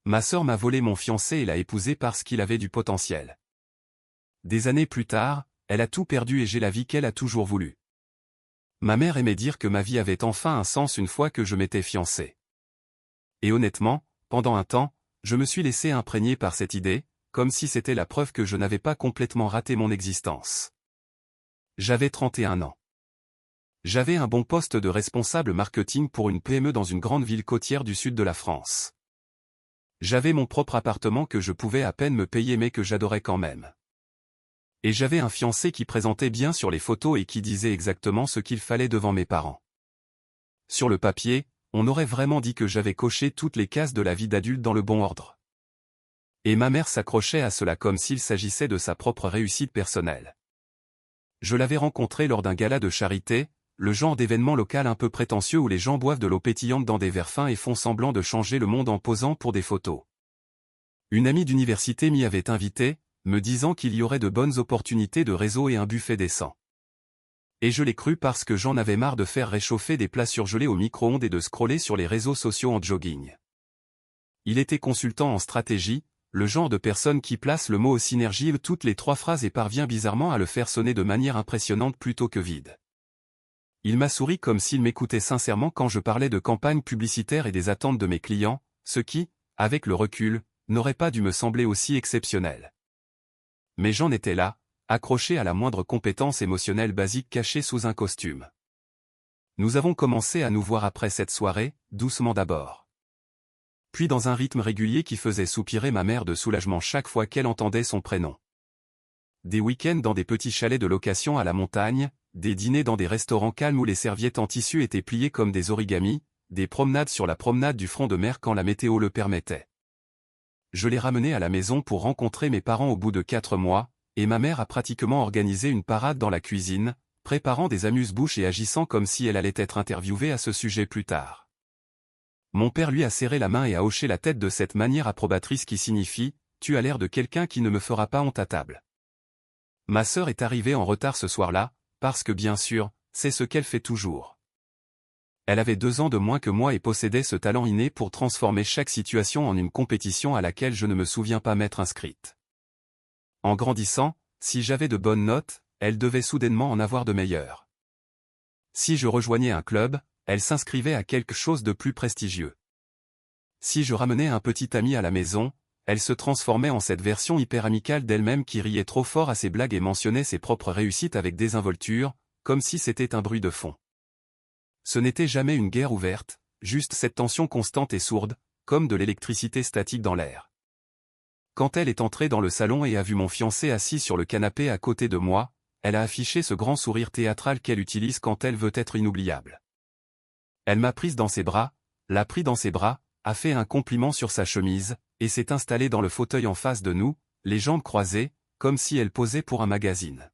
Ma sœur m'a volé mon fiancé et l'a épousé parce qu'il avait du potentiel. Des années plus tard, elle a tout perdu et j'ai la vie qu'elle a toujours voulu. Ma mère aimait dire que ma vie avait enfin un sens une fois que je m'étais fiancé. Et honnêtement, pendant un temps, je me suis laissé imprégner par cette idée, comme si c'était la preuve que je n'avais pas complètement raté mon existence. J'avais 31 ans. J'avais un bon poste de responsable marketing pour une PME dans une grande ville côtière du sud de la France. J'avais mon propre appartement que je pouvais à peine me payer mais que j'adorais quand même. Et j'avais un fiancé qui présentait bien sur les photos et qui disait exactement ce qu'il fallait devant mes parents. Sur le papier, on aurait vraiment dit que j'avais coché toutes les cases de la vie d'adulte dans le bon ordre. Et ma mère s'accrochait à cela comme s'il s'agissait de sa propre réussite personnelle. Je l'avais rencontré lors d'un gala de charité, le genre d'événement local un peu prétentieux où les gens boivent de l'eau pétillante dans des verres fins et font semblant de changer le monde en posant pour des photos. Une amie d'université m'y avait invité, me disant qu'il y aurait de bonnes opportunités de réseau et un buffet décent. Et je l'ai cru parce que j'en avais marre de faire réchauffer des plats surgelés au micro-ondes et de scroller sur les réseaux sociaux en jogging. Il était consultant en stratégie, le genre de personne qui place le mot synergie toutes les 3 phrases et parvient bizarrement à le faire sonner de manière impressionnante plutôt que vide. Il m'a souri comme s'il m'écoutait sincèrement quand je parlais de campagne publicitaire et des attentes de mes clients, ce qui, avec le recul, n'aurait pas dû me sembler aussi exceptionnel. Mais j'en étais là, accroché à la moindre compétence émotionnelle basique cachée sous un costume. Nous avons commencé à nous voir après cette soirée, doucement d'abord. Puis dans un rythme régulier qui faisait soupirer ma mère de soulagement chaque fois qu'elle entendait son prénom. Des week-ends dans des petits chalets de location à la montagne, des dîners dans des restaurants calmes où les serviettes en tissu étaient pliées comme des origamis, des promenades sur la promenade du front de mer quand la météo le permettait. Je l'ai ramené à la maison pour rencontrer mes parents au bout de 4 mois, et ma mère a pratiquement organisé une parade dans la cuisine, préparant des amuse-bouches et agissant comme si elle allait être interviewée à ce sujet plus tard. Mon père lui a serré la main et a hoché la tête de cette manière approbatrice qui signifie « Tu as l'air de quelqu'un qui ne me fera pas honte à table ». Ma sœur est arrivée en retard ce soir-là, parce que bien sûr, c'est ce qu'elle fait toujours. Elle avait 2 ans de moins que moi et possédait ce talent inné pour transformer chaque situation en une compétition à laquelle je ne me souviens pas m'être inscrite. En grandissant, si j'avais de bonnes notes, elle devait soudainement en avoir de meilleures. Si je rejoignais un club, elle s'inscrivait à quelque chose de plus prestigieux. Si je ramenais un petit ami à la maison, elle se transformait en cette version hyper amicale d'elle-même qui riait trop fort à ses blagues et mentionnait ses propres réussites avec désinvolture, comme si c'était un bruit de fond. Ce n'était jamais une guerre ouverte, juste cette tension constante et sourde, comme de l'électricité statique dans l'air. Quand elle est entrée dans le salon et a vu mon fiancé assis sur le canapé à côté de moi, elle a affiché ce grand sourire théâtral qu'elle utilise quand elle veut être inoubliable. Elle m'a prise dans ses bras, l'a pris dans ses bras, a fait un compliment sur sa chemise, et s'est installée dans le fauteuil en face de nous, les jambes croisées, comme si elle posait pour un magazine.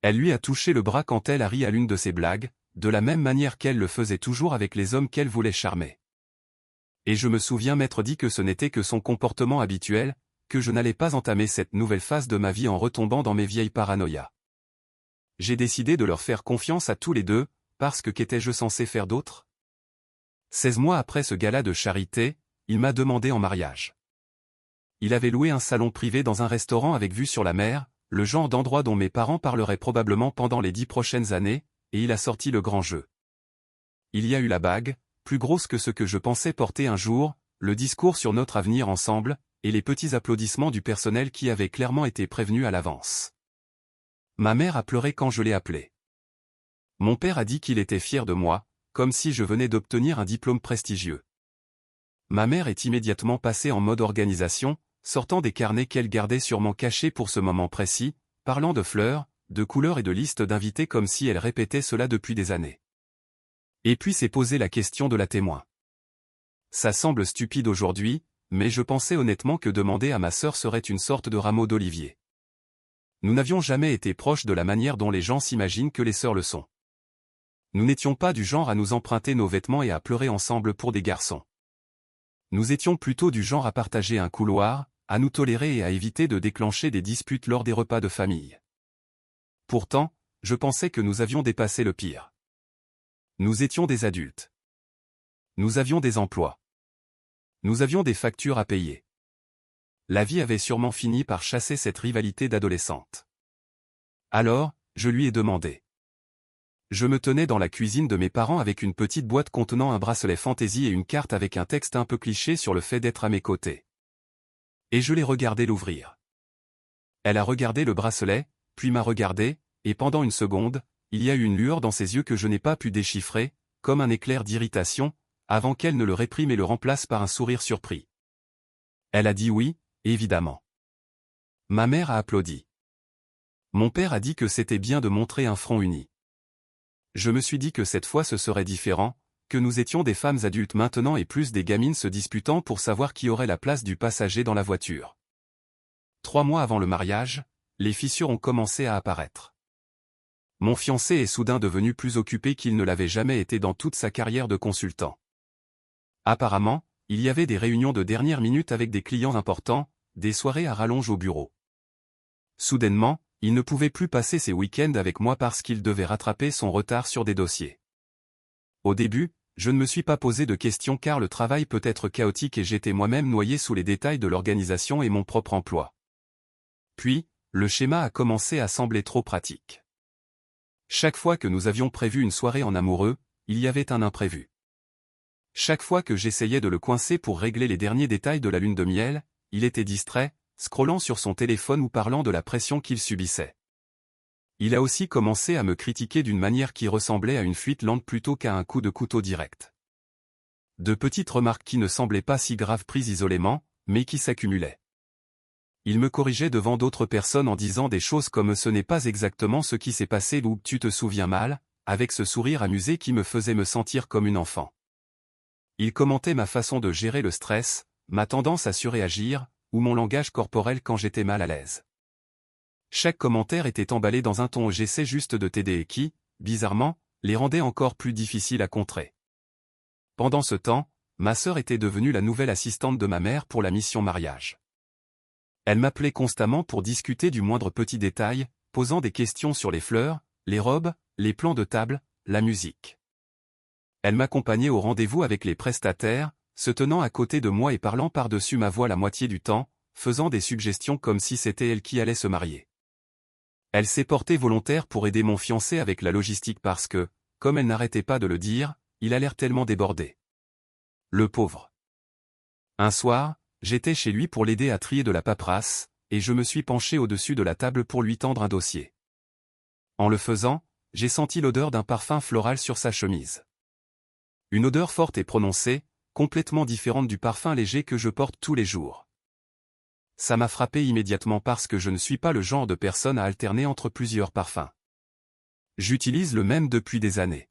Elle lui a touché le bras quand elle a ri à l'une de ses blagues, de la même manière qu'elle le faisait toujours avec les hommes qu'elle voulait charmer. Et je me souviens m'être dit que ce n'était que son comportement habituel, que je n'allais pas entamer cette nouvelle phase de ma vie en retombant dans mes vieilles paranoïas. J'ai décidé de leur faire confiance à tous les deux, parce que qu'étais-je censé faire d'autre ? 16 mois après ce gala de charité, il m'a demandé en mariage. Il avait loué un salon privé dans un restaurant avec vue sur la mer, le genre d'endroit dont mes parents parleraient probablement pendant les 10 prochaines années, et il a sorti le grand jeu. Il y a eu la bague, plus grosse que ce que je pensais porter un jour, le discours sur notre avenir ensemble, et les petits applaudissements du personnel qui avait clairement été prévenu à l'avance. Ma mère a pleuré quand je l'ai appelé. Mon père a dit qu'il était fier de moi, comme si je venais d'obtenir un diplôme prestigieux. Ma mère est immédiatement passée en mode organisation, sortant des carnets qu'elle gardait sûrement cachés pour ce moment précis, parlant de fleurs, de couleurs et de listes d'invités comme si elle répétait cela depuis des années. Et puis s'est posée la question de la témoin. Ça semble stupide aujourd'hui, mais je pensais honnêtement que demander à ma sœur serait une sorte de rameau d'olivier. Nous n'avions jamais été proches de la manière dont les gens s'imaginent que les sœurs le sont. Nous n'étions pas du genre à nous emprunter nos vêtements et à pleurer ensemble pour des garçons. Nous étions plutôt du genre à partager un couloir, à nous tolérer et à éviter de déclencher des disputes lors des repas de famille. Pourtant, je pensais que nous avions dépassé le pire. Nous étions des adultes. Nous avions des emplois. Nous avions des factures à payer. La vie avait sûrement fini par chasser cette rivalité d'adolescente. Alors, je lui ai demandé. Je me tenais dans la cuisine de mes parents avec une petite boîte contenant un bracelet fantaisie et une carte avec un texte un peu cliché sur le fait d'être à mes côtés. Et je l'ai regardé l'ouvrir. Elle a regardé le bracelet, puis m'a regardé, et pendant une seconde, il y a eu une lueur dans ses yeux que je n'ai pas pu déchiffrer, comme un éclair d'irritation, avant qu'elle ne le réprime et le remplace par un sourire surpris. Elle a dit oui, évidemment. Ma mère a applaudi. Mon père a dit que c'était bien de montrer un front uni. Je me suis dit que cette fois ce serait différent, que nous étions des femmes adultes maintenant et plus des gamines se disputant pour savoir qui aurait la place du passager dans la voiture. 3 mois avant le mariage, les fissures ont commencé à apparaître. Mon fiancé est soudain devenu plus occupé qu'il ne l'avait jamais été dans toute sa carrière de consultant. Apparemment, il y avait des réunions de dernière minute avec des clients importants, des soirées à rallonge au bureau. Soudainement, il ne pouvait plus passer ses week-ends avec moi parce qu'il devait rattraper son retard sur des dossiers. Au début, je ne me suis pas posé de questions car le travail peut être chaotique et j'étais moi-même noyé sous les détails de l'organisation et mon propre emploi. Puis, le schéma a commencé à sembler trop pratique. Chaque fois que nous avions prévu une soirée en amoureux, il y avait un imprévu. Chaque fois que j'essayais de le coincer pour régler les derniers détails de la lune de miel, il était distrait, scrollant sur son téléphone ou parlant de la pression qu'il subissait. Il a aussi commencé à me critiquer d'une manière qui ressemblait à une fuite lente plutôt qu'à un coup de couteau direct. De petites remarques qui ne semblaient pas si graves prises isolément, mais qui s'accumulaient. Il me corrigeait devant d'autres personnes en disant des choses comme « ce n'est pas exactement ce qui s'est passé » ou « tu te souviens mal », avec ce sourire amusé qui me faisait me sentir comme une enfant. Il commentait ma façon de gérer le stress, ma tendance à surréagir, ou mon langage corporel quand j'étais mal à l'aise. Chaque commentaire était emballé dans un ton « j'essaie juste de t'aider » et qui, bizarrement, les rendait encore plus difficiles à contrer. Pendant ce temps, ma sœur était devenue la nouvelle assistante de ma mère pour la mission mariage. Elle m'appelait constamment pour discuter du moindre petit détail, posant des questions sur les fleurs, les robes, les plans de table, la musique. Elle m'accompagnait au rendez-vous avec les prestataires, se tenant à côté de moi et parlant par-dessus ma voix la moitié du temps, faisant des suggestions comme si c'était elle qui allait se marier. Elle s'est portée volontaire pour aider mon fiancé avec la logistique parce que, comme elle n'arrêtait pas de le dire, il a l'air tellement débordé. Le pauvre. Un soir, j'étais chez lui pour l'aider à trier de la paperasse, et je me suis penché au-dessus de la table pour lui tendre un dossier. En le faisant, j'ai senti l'odeur d'un parfum floral sur sa chemise. Une odeur forte et prononcée, complètement différente du parfum léger que je porte tous les jours. Ça m'a frappé immédiatement parce que je ne suis pas le genre de personne à alterner entre plusieurs parfums. J'utilise le même depuis des années.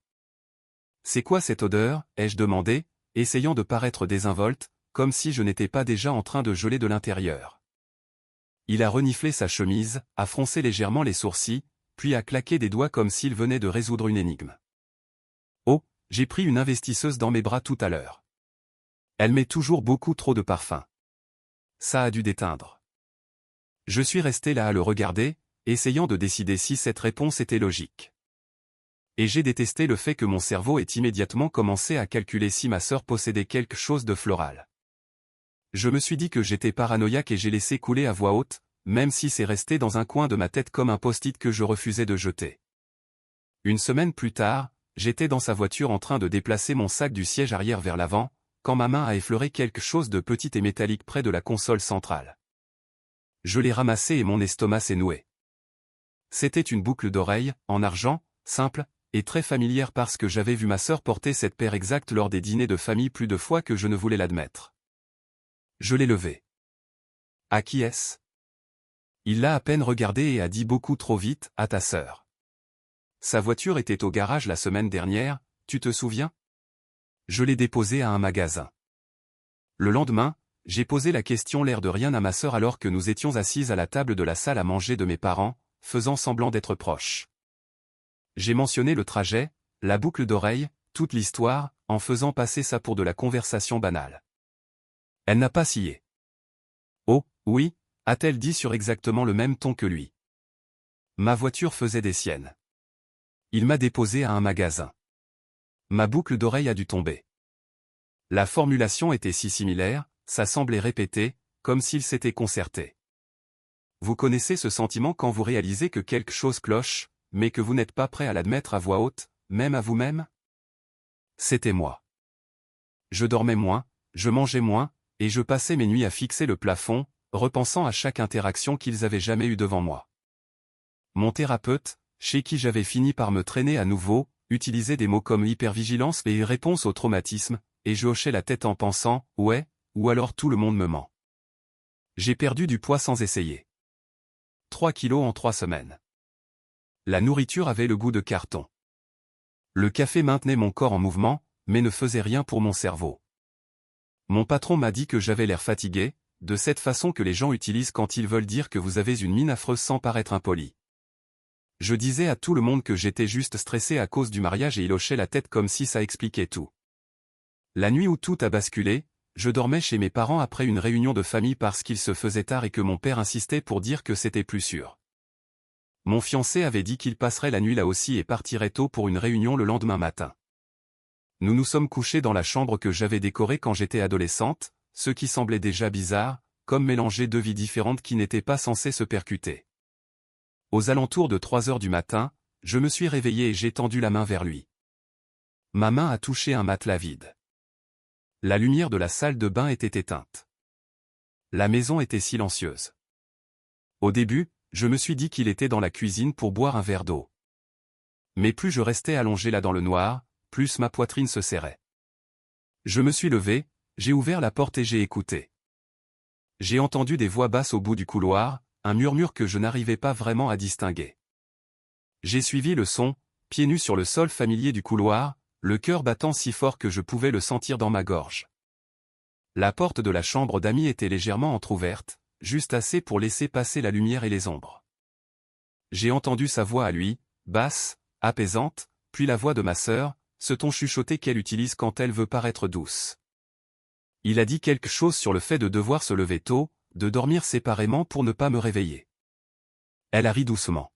C'est quoi cette odeur, ai-je demandé, essayant de paraître désinvolte, comme si je n'étais pas déjà en train de geler de l'intérieur. Il a reniflé sa chemise, a froncé légèrement les sourcils, puis a claqué des doigts comme s'il venait de résoudre une énigme. Oh, j'ai pris une investisseuse dans mes bras tout à l'heure. Elle met toujours beaucoup trop de parfum. Ça a dû déteindre. Je suis resté là à le regarder, essayant de décider si cette réponse était logique. Et j'ai détesté le fait que mon cerveau ait immédiatement commencé à calculer si ma sœur possédait quelque chose de floral. Je me suis dit que j'étais paranoïaque et j'ai laissé couler à voix haute, même si c'est resté dans un coin de ma tête comme un post-it que je refusais de jeter. Une semaine plus tard, j'étais dans sa voiture en train de déplacer mon sac du siège arrière vers l'avant, quand ma main a effleuré quelque chose de petit et métallique près de la console centrale. Je l'ai ramassé et mon estomac s'est noué. C'était une boucle d'oreille, en argent, simple, et très familière parce que j'avais vu ma sœur porter cette paire exacte lors des dîners de famille plus de fois que je ne voulais l'admettre. Je l'ai levée. À qui est-ce ? Il l'a à peine regardé et a dit beaucoup trop vite, à ta sœur. Sa voiture était au garage la semaine dernière, tu te souviens ? Je l'ai déposée à un magasin. Le lendemain, j'ai posé la question l'air de rien à ma sœur alors que nous étions assises à la table de la salle à manger de mes parents, faisant semblant d'être proches. J'ai mentionné le trajet, la boucle d'oreille, toute l'histoire, en faisant passer ça pour de la conversation banale. Elle n'a pas scié. Oh, oui, a-t-elle dit sur exactement le même ton que lui. Ma voiture faisait des siennes. Il m'a déposé à un magasin. Ma boucle d'oreille a dû tomber. La formulation était si similaire, ça semblait répété, comme s'il s'était concerté. Vous connaissez ce sentiment quand vous réalisez que quelque chose cloche, mais que vous n'êtes pas prêt à l'admettre à voix haute, même à vous-même? C'était moi. Je dormais moins, je mangeais moins, et je passais mes nuits à fixer le plafond, repensant à chaque interaction qu'ils avaient jamais eue devant moi. Mon thérapeute, chez qui j'avais fini par me traîner à nouveau, utilisait des mots comme hypervigilance et réponse au traumatisme, et je hochais la tête en pensant « ouais », ou alors tout le monde me ment. J'ai perdu du poids sans essayer. 3 kilos en 3 semaines. La nourriture avait le goût de carton. Le café maintenait mon corps en mouvement, mais ne faisait rien pour mon cerveau. Mon patron m'a dit que j'avais l'air fatigué, de cette façon que les gens utilisent quand ils veulent dire que vous avez une mine affreuse sans paraître impoli. Je disais à tout le monde que j'étais juste stressé à cause du mariage et il hochait la tête comme si ça expliquait tout. La nuit où tout a basculé, je dormais chez mes parents après une réunion de famille parce qu'il se faisait tard et que mon père insistait pour dire que c'était plus sûr. Mon fiancé avait dit qu'il passerait la nuit là aussi et partirait tôt pour une réunion le lendemain matin. Nous nous sommes couchés dans la chambre que j'avais décorée quand j'étais adolescente, ce qui semblait déjà bizarre, comme mélanger deux vies différentes qui n'étaient pas censées se percuter. Aux alentours de 3 heures du matin, je me suis réveillé et j'ai tendu la main vers lui. Ma main a touché un matelas vide. La lumière de la salle de bain était éteinte. La maison était silencieuse. Au début, je me suis dit qu'il était dans la cuisine pour boire un verre d'eau. Mais plus je restais allongé là dans le noir, plus ma poitrine se serrait. Je me suis levé, j'ai ouvert la porte et j'ai écouté. J'ai entendu des voix basses au bout du couloir, un murmure que je n'arrivais pas vraiment à distinguer. J'ai suivi le son, pieds nus sur le sol familier du couloir, le cœur battant si fort que je pouvais le sentir dans ma gorge. La porte de la chambre d'amis était légèrement entr'ouverte, juste assez pour laisser passer la lumière et les ombres. J'ai entendu sa voix à lui, basse, apaisante, puis la voix de ma sœur, ce ton chuchoté qu'elle utilise quand elle veut paraître douce. Il a dit quelque chose sur le fait de devoir se lever tôt, de dormir séparément pour ne pas me réveiller. Elle a ri doucement.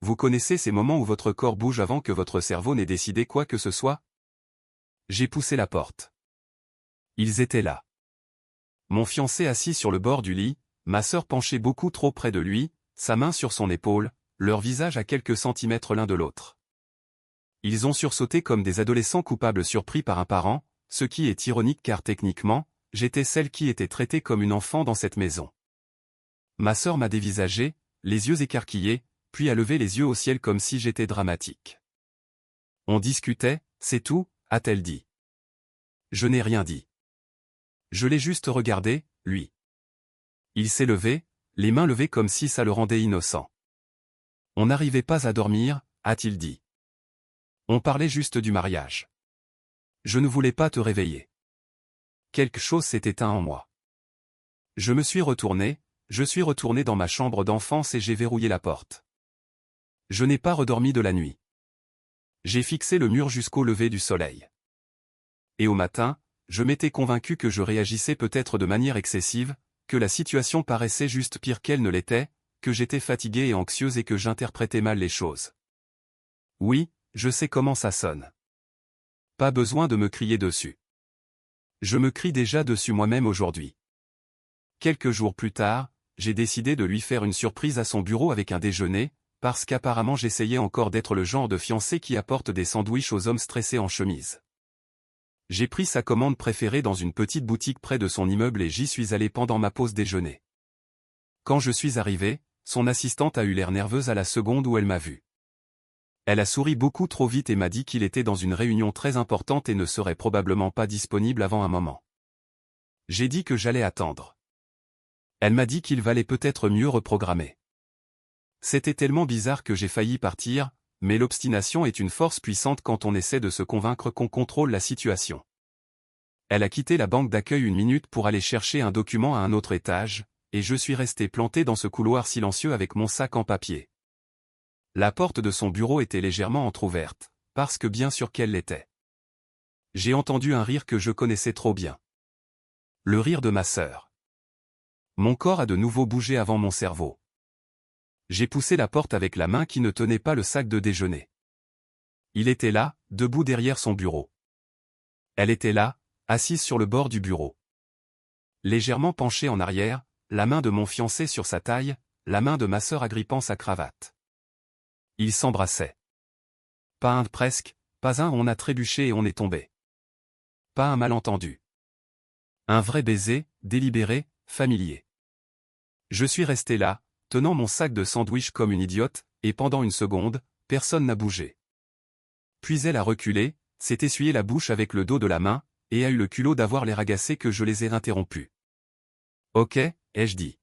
Vous connaissez ces moments où votre corps bouge avant que votre cerveau n'ait décidé quoi que ce soit? J'ai poussé la porte. Ils étaient là. Mon fiancé assis sur le bord du lit, ma sœur penchée beaucoup trop près de lui, sa main sur son épaule, leur visage à quelques centimètres l'un de l'autre. Ils ont sursauté comme des adolescents coupables surpris par un parent, ce qui est ironique car techniquement, j'étais celle qui était traitée comme une enfant dans cette maison. Ma sœur m'a dévisagé, les yeux écarquillés, puis a levé les yeux au ciel comme si j'étais dramatique. On discutait, c'est tout, a-t-elle dit. Je n'ai rien dit. Je l'ai juste regardé, lui. Il s'est levé, les mains levées comme si ça le rendait innocent. On n'arrivait pas à dormir, a-t-il dit. On parlait juste du mariage. Je ne voulais pas te réveiller. Quelque chose s'est éteint en moi. Je suis retourné dans ma chambre d'enfance et j'ai verrouillé la porte. Je n'ai pas redormi de la nuit. J'ai fixé le mur jusqu'au lever du soleil. Et au matin, je m'étais convaincu que je réagissais peut-être de manière excessive, que la situation paraissait juste pire qu'elle ne l'était, que j'étais fatigué et anxieuse et que j'interprétais mal les choses. Oui, je sais comment ça sonne. Pas besoin de me crier dessus. Je me crie déjà dessus moi-même aujourd'hui. Quelques jours plus tard, j'ai décidé de lui faire une surprise à son bureau avec un déjeuner, parce qu'apparemment j'essayais encore d'être le genre de fiancé qui apporte des sandwichs aux hommes stressés en chemise. J'ai pris sa commande préférée dans une petite boutique près de son immeuble et j'y suis allé pendant ma pause déjeuner. Quand je suis arrivé, son assistante a eu l'air nerveuse à la seconde où elle m'a vu. Elle a souri beaucoup trop vite et m'a dit qu'il était dans une réunion très importante et ne serait probablement pas disponible avant un moment. J'ai dit que j'allais attendre. Elle m'a dit qu'il valait peut-être mieux reprogrammer. C'était tellement bizarre que j'ai failli partir, mais l'obstination est une force puissante quand on essaie de se convaincre qu'on contrôle la situation. Elle a quitté la banque d'accueil une minute pour aller chercher un document à un autre étage, et je suis resté planté dans ce couloir silencieux avec mon sac en papier. La porte de son bureau était légèrement entr'ouverte, parce que bien sûr qu'elle l'était. J'ai entendu un rire que je connaissais trop bien. Le rire de ma sœur. Mon corps a de nouveau bougé avant mon cerveau. J'ai poussé la porte avec la main qui ne tenait pas le sac de déjeuner. Il était là, debout derrière son bureau. Elle était là, assise sur le bord du bureau. Légèrement penchée en arrière, la main de mon fiancé sur sa taille, la main de ma sœur agrippant sa cravate. Ils s'embrassaient. Pas un presque, pas un on a trébuché et on est tombé. Pas un malentendu. Un vrai baiser, délibéré, familier. Je suis resté là, tenant mon sac de sandwich comme une idiote, et pendant une seconde, personne n'a bougé. Puis elle a reculé, s'est essuyé la bouche avec le dos de la main, et a eu le culot d'avoir l'air agacé que je les ai interrompus. Ok, ai-je dit.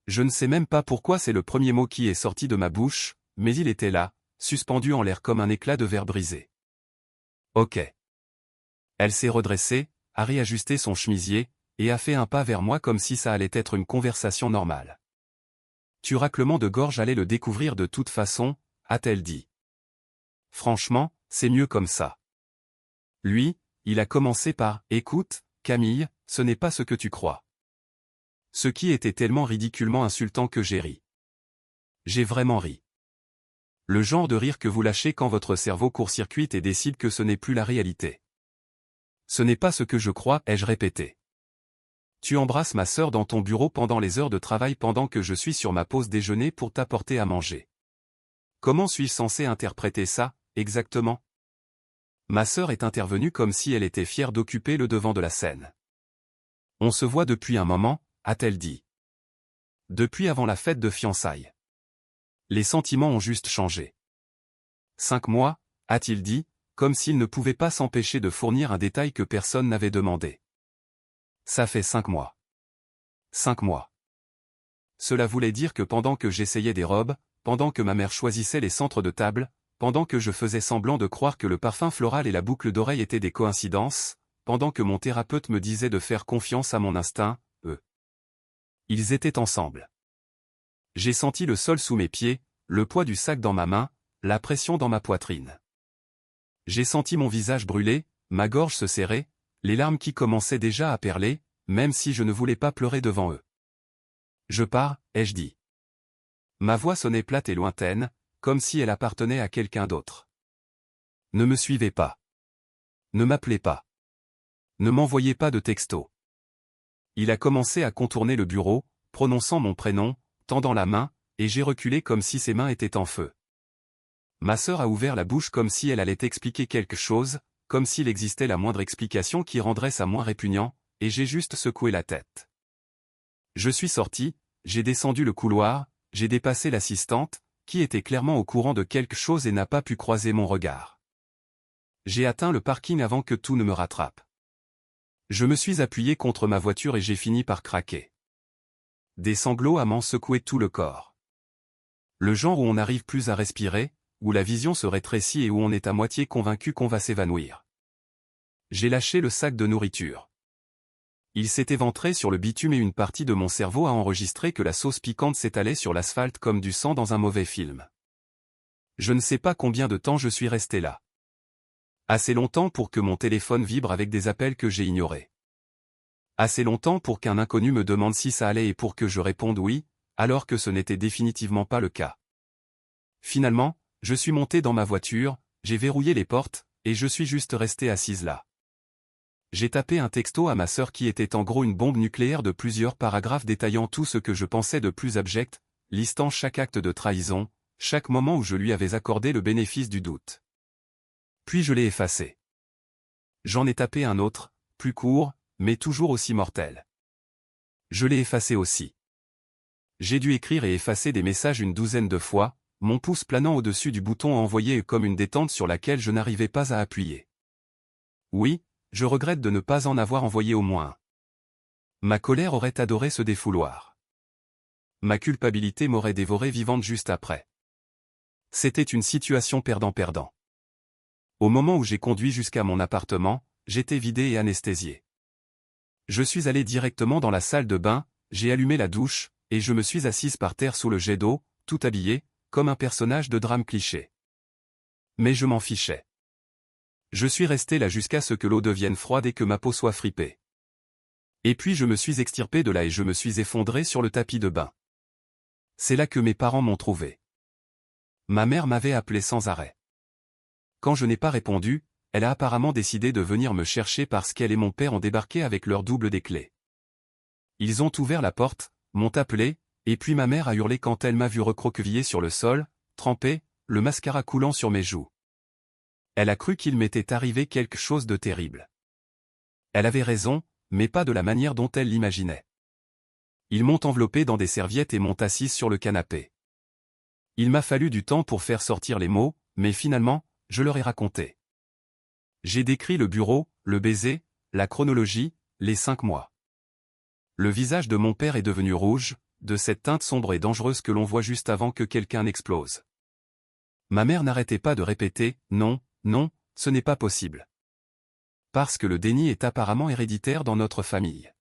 Je ne sais même pas pourquoi c'est le premier mot qui est sorti de ma bouche, mais il était là, suspendu en l'air comme un éclat de verre brisé. Ok. Elle s'est redressée, a réajusté son chemisier, et a fait un pas vers moi comme si ça allait être une conversation normale. Tu raclement de gorge allais le découvrir de toute façon, a-t-elle dit. Franchement, c'est mieux comme ça. Lui, il a commencé par « Écoute, Camille, ce n'est pas ce que tu crois ». Ce qui était tellement ridiculement insultant que j'ai ri. J'ai vraiment ri. Le genre de rire que vous lâchez quand votre cerveau court-circuite et décide que ce n'est plus la réalité. Ce n'est pas ce que je crois, ai-je répété. Tu embrasses ma sœur dans ton bureau pendant les heures de travail pendant que je suis sur ma pause déjeuner pour t'apporter à manger. Comment suis-je censé interpréter ça, exactement? Ma sœur est intervenue comme si elle était fière d'occuper le devant de la scène. On se voit depuis un moment, a-t-elle dit. Depuis avant la fête de fiançailles. Les sentiments ont juste changé. 5 mois, a-t-il dit, comme s'il ne pouvait pas s'empêcher de fournir un détail que personne n'avait demandé. Ça fait 5 mois. 5 mois. Cela voulait dire que pendant que j'essayais des robes, pendant que ma mère choisissait les centres de table, pendant que je faisais semblant de croire que le parfum floral et la boucle d'oreille étaient des coïncidences, pendant que mon thérapeute me disait de faire confiance à mon instinct, ils étaient ensemble. J'ai senti le sol sous mes pieds, le poids du sac dans ma main, la pression dans ma poitrine. J'ai senti mon visage brûler, ma gorge se serrer, les larmes qui commençaient déjà à perler, même si je ne voulais pas pleurer devant eux. Je pars, ai-je dit. Ma voix sonnait plate et lointaine, comme si elle appartenait à quelqu'un d'autre. Ne me suivez pas. Ne m'appelez pas. Ne m'envoyez pas de texto. Il a commencé à contourner le bureau, prononçant mon prénom, tendant la main, et j'ai reculé comme si ses mains étaient en feu. Ma sœur a ouvert la bouche comme si elle allait expliquer quelque chose, comme s'il existait la moindre explication qui rendrait ça moins répugnant, et j'ai juste secoué la tête. Je suis sorti, j'ai descendu le couloir, j'ai dépassé l'assistante, qui était clairement au courant de quelque chose et n'a pas pu croiser mon regard. J'ai atteint le parking avant que tout ne me rattrape. Je me suis appuyé contre ma voiture et j'ai fini par craquer. Des sanglots m'ont secoué tout le corps. Le genre où on n'arrive plus à respirer, où la vision se rétrécit et où on est à moitié convaincu qu'on va s'évanouir. J'ai lâché le sac de nourriture. Il s'est éventré sur le bitume et une partie de mon cerveau a enregistré que la sauce piquante s'étalait sur l'asphalte comme du sang dans un mauvais film. Je ne sais pas combien de temps je suis resté là. Assez longtemps pour que mon téléphone vibre avec des appels que j'ai ignorés. Assez longtemps pour qu'un inconnu me demande si ça allait et pour que je réponde oui, alors que ce n'était définitivement pas le cas. Finalement, je suis monté dans ma voiture, j'ai verrouillé les portes, et je suis juste resté assise là. J'ai tapé un texto à ma sœur qui était en gros une bombe nucléaire de plusieurs paragraphes détaillant tout ce que je pensais de plus abject, listant chaque acte de trahison, chaque moment où je lui avais accordé le bénéfice du doute. Puis je l'ai effacé. J'en ai tapé un autre, plus court, mais toujours aussi mortel. Je l'ai effacé aussi. J'ai dû écrire et effacer des messages une douzaine de fois, mon pouce planant au-dessus du bouton envoyé comme une détente sur laquelle je n'arrivais pas à appuyer. Oui, je regrette de ne pas en avoir envoyé au moins un. Ma colère aurait adoré ce défouloir. Ma culpabilité m'aurait dévoré vivante juste après. C'était une situation perdant-perdant. Au moment où j'ai conduit jusqu'à mon appartement, j'étais vidé et anesthésié. Je suis allé directement dans la salle de bain, j'ai allumé la douche, et je me suis assise par terre sous le jet d'eau, tout habillé, comme un personnage de drame cliché. Mais je m'en fichais. Je suis resté là jusqu'à ce que l'eau devienne froide et que ma peau soit fripée. Et puis je me suis extirpé de là et je me suis effondré sur le tapis de bain. C'est là que mes parents m'ont trouvé. Ma mère m'avait appelé sans arrêt. Quand je n'ai pas répondu, elle a apparemment décidé de venir me chercher parce qu'elle et mon père ont débarqué avec leur double des clés. Ils ont ouvert la porte, m'ont appelé, et puis ma mère a hurlé quand elle m'a vu recroquevillé sur le sol, trempé, le mascara coulant sur mes joues. Elle a cru qu'il m'était arrivé quelque chose de terrible. Elle avait raison, mais pas de la manière dont elle l'imaginait. Ils m'ont enveloppé dans des serviettes et m'ont assise sur le canapé. Il m'a fallu du temps pour faire sortir les mots, mais finalement, je leur ai raconté. J'ai décrit le bureau, le baiser, la chronologie, les 5 mois. Le visage de mon père est devenu rouge, de cette teinte sombre et dangereuse que l'on voit juste avant que quelqu'un n'explose. Ma mère n'arrêtait pas de répéter « Non, non, ce n'est pas possible ». Parce que le déni est apparemment héréditaire dans notre famille.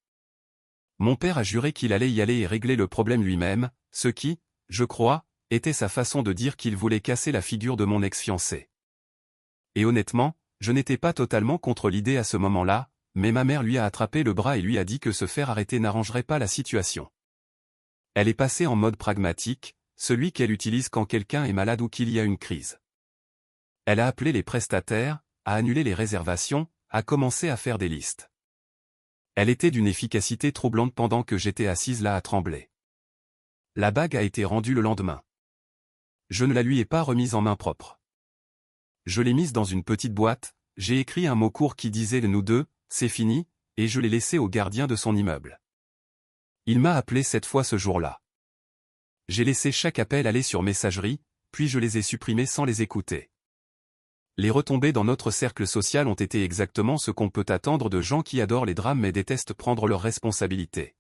Mon père a juré qu'il allait y aller et régler le problème lui-même, ce qui, je crois, était sa façon de dire qu'il voulait casser la figure de mon ex-fiancé. Et honnêtement, je n'étais pas totalement contre l'idée à ce moment-là, mais ma mère lui a attrapé le bras et lui a dit que se faire arrêter n'arrangerait pas la situation. Elle est passée en mode pragmatique, celui qu'elle utilise quand quelqu'un est malade ou qu'il y a une crise. Elle a appelé les prestataires, a annulé les réservations, a commencé à faire des listes. Elle était d'une efficacité troublante pendant que j'étais assise là à trembler. La bague a été rendue le lendemain. Je ne la lui ai pas remise en main propre. Je l'ai mise dans une petite boîte, j'ai écrit un mot court qui disait « Nous deux, c'est fini », et je l'ai laissé au gardien de son immeuble. Il m'a appelé cette fois ce jour-là. J'ai laissé chaque appel aller sur messagerie, puis je les ai supprimés sans les écouter. Les retombées dans notre cercle social ont été exactement ce qu'on peut attendre de gens qui adorent les drames mais détestent prendre leurs responsabilités.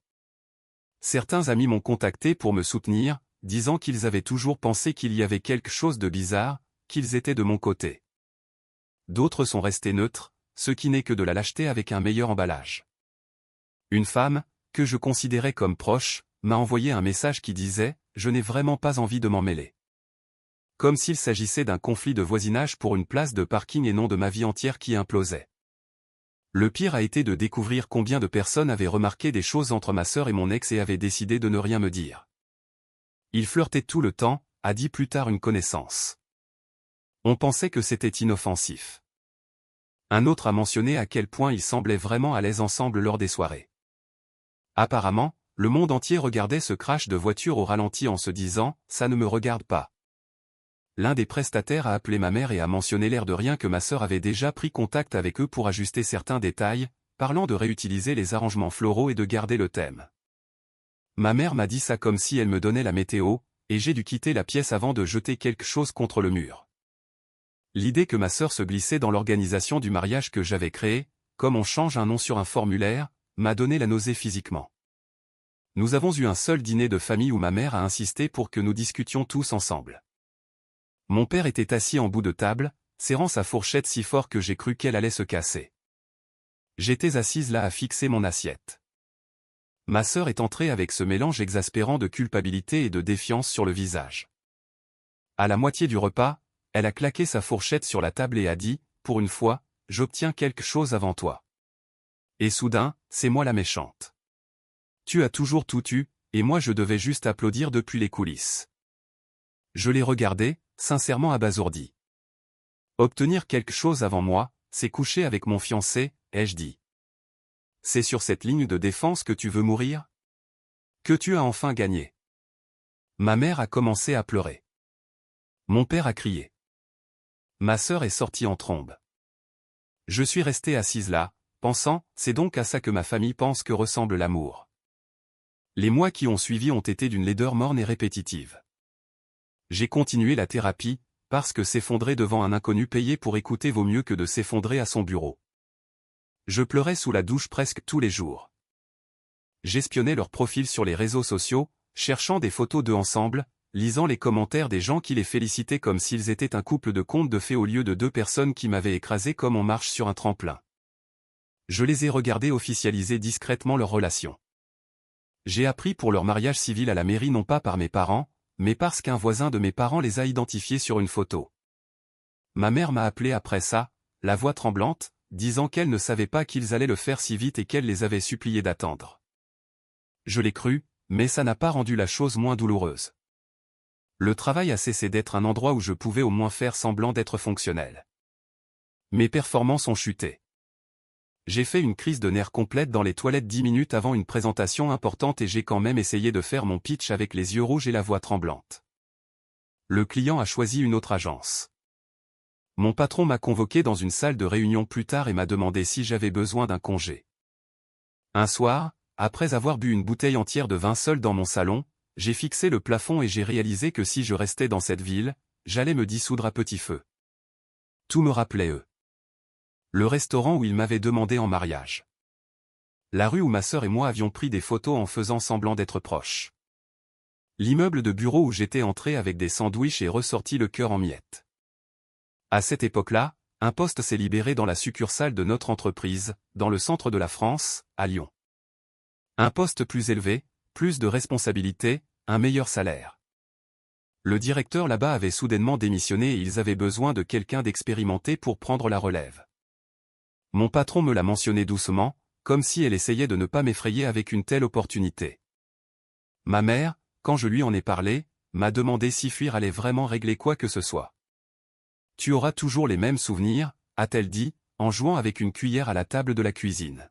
Certains amis m'ont contacté pour me soutenir, disant qu'ils avaient toujours pensé qu'il y avait quelque chose de bizarre, qu'ils étaient de mon côté. D'autres sont restés neutres, ce qui n'est que de la lâcheté avec un meilleur emballage. Une femme, que je considérais comme proche, m'a envoyé un message qui disait « Je n'ai vraiment pas envie de m'en mêler ». Comme s'il s'agissait d'un conflit de voisinage pour une place de parking et non de ma vie entière qui implosait. Le pire a été de découvrir combien de personnes avaient remarqué des choses entre ma sœur et mon ex et avaient décidé de ne rien me dire. Il flirtait tout le temps, a dit plus tard une connaissance. On pensait que c'était inoffensif. Un autre a mentionné à quel point ils semblaient vraiment à l'aise ensemble lors des soirées. Apparemment, le monde entier regardait ce crash de voiture au ralenti en se disant « Ça ne me regarde pas ». L'un des prestataires a appelé ma mère et a mentionné l'air de rien que ma sœur avait déjà pris contact avec eux pour ajuster certains détails, parlant de réutiliser les arrangements floraux et de garder le thème. Ma mère m'a dit ça comme si elle me donnait la météo, et j'ai dû quitter la pièce avant de jeter quelque chose contre le mur. L'idée que ma sœur se glissait dans l'organisation du mariage que j'avais créé, comme on change un nom sur un formulaire, m'a donné la nausée physiquement. Nous avons eu un seul dîner de famille où ma mère a insisté pour que nous discutions tous ensemble. Mon père était assis en bout de table, serrant sa fourchette si fort que j'ai cru qu'elle allait se casser. J'étais assise là à fixer mon assiette. Ma sœur est entrée avec ce mélange exaspérant de culpabilité et de défiance sur le visage. À la moitié du repas, elle a claqué sa fourchette sur la table et a dit, pour une fois, j'obtiens quelque chose avant toi. Et soudain, c'est moi la méchante. Tu as toujours tout eu, et moi je devais juste applaudir depuis les coulisses. Je l'ai regardé, sincèrement abasourdi. Obtenir quelque chose avant moi, c'est coucher avec mon fiancé, ai-je dit. C'est sur cette ligne de défense que tu veux mourir? Que tu as enfin gagné. Ma mère a commencé à pleurer. Mon père a crié. Ma sœur est sortie en trombe. Je suis restée assise là, pensant, c'est donc à ça que ma famille pense que ressemble l'amour. Les mois qui ont suivi ont été d'une laideur morne et répétitive. J'ai continué la thérapie, parce que s'effondrer devant un inconnu payé pour écouter vaut mieux que de s'effondrer à son bureau. Je pleurais sous la douche presque tous les jours. J'espionnais leurs profils sur les réseaux sociaux, cherchant des photos d'eux ensemble, lisant les commentaires des gens qui les félicitaient comme s'ils étaient un couple de contes de fées au lieu de deux personnes qui m'avaient écrasé comme on marche sur un tremplin. Je les ai regardés officialiser discrètement leur relation. J'ai appris pour leur mariage civil à la mairie non pas par mes parents, mais parce qu'un voisin de mes parents les a identifiés sur une photo. Ma mère m'a appelé après ça, la voix tremblante, disant qu'elle ne savait pas qu'ils allaient le faire si vite et qu'elle les avait suppliés d'attendre. Je l'ai cru, mais ça n'a pas rendu la chose moins douloureuse. Le travail a cessé d'être un endroit où je pouvais au moins faire semblant d'être fonctionnel. Mes performances ont chuté. J'ai fait une crise de nerfs complète dans les toilettes 10 minutes avant une présentation importante et j'ai quand même essayé de faire mon pitch avec les yeux rouges et la voix tremblante. Le client a choisi une autre agence. Mon patron m'a convoqué dans une salle de réunion plus tard et m'a demandé si j'avais besoin d'un congé. Un soir, après avoir bu une bouteille entière de vin seul dans mon salon, j'ai fixé le plafond et j'ai réalisé que si je restais dans cette ville, j'allais me dissoudre à petit feu. Tout me rappelait eux. Le restaurant où ils m'avaient demandé en mariage. La rue où ma sœur et moi avions pris des photos en faisant semblant d'être proches. L'immeuble de bureau où j'étais entré avec des sandwichs et ressorti le cœur en miettes. À cette époque-là, un poste s'est libéré dans la succursale de notre entreprise, dans le centre de la France, à Lyon. Un poste plus élevé, plus de responsabilités, un meilleur salaire. Le directeur là-bas avait soudainement démissionné et ils avaient besoin de quelqu'un d'expérimenté pour prendre la relève. Mon patron me l'a mentionné doucement, comme si elle essayait de ne pas m'effrayer avec une telle opportunité. Ma mère, quand je lui en ai parlé, m'a demandé si fuir allait vraiment régler quoi que ce soit. Tu auras toujours les mêmes souvenirs, a-t-elle dit, en jouant avec une cuillère à la table de la cuisine.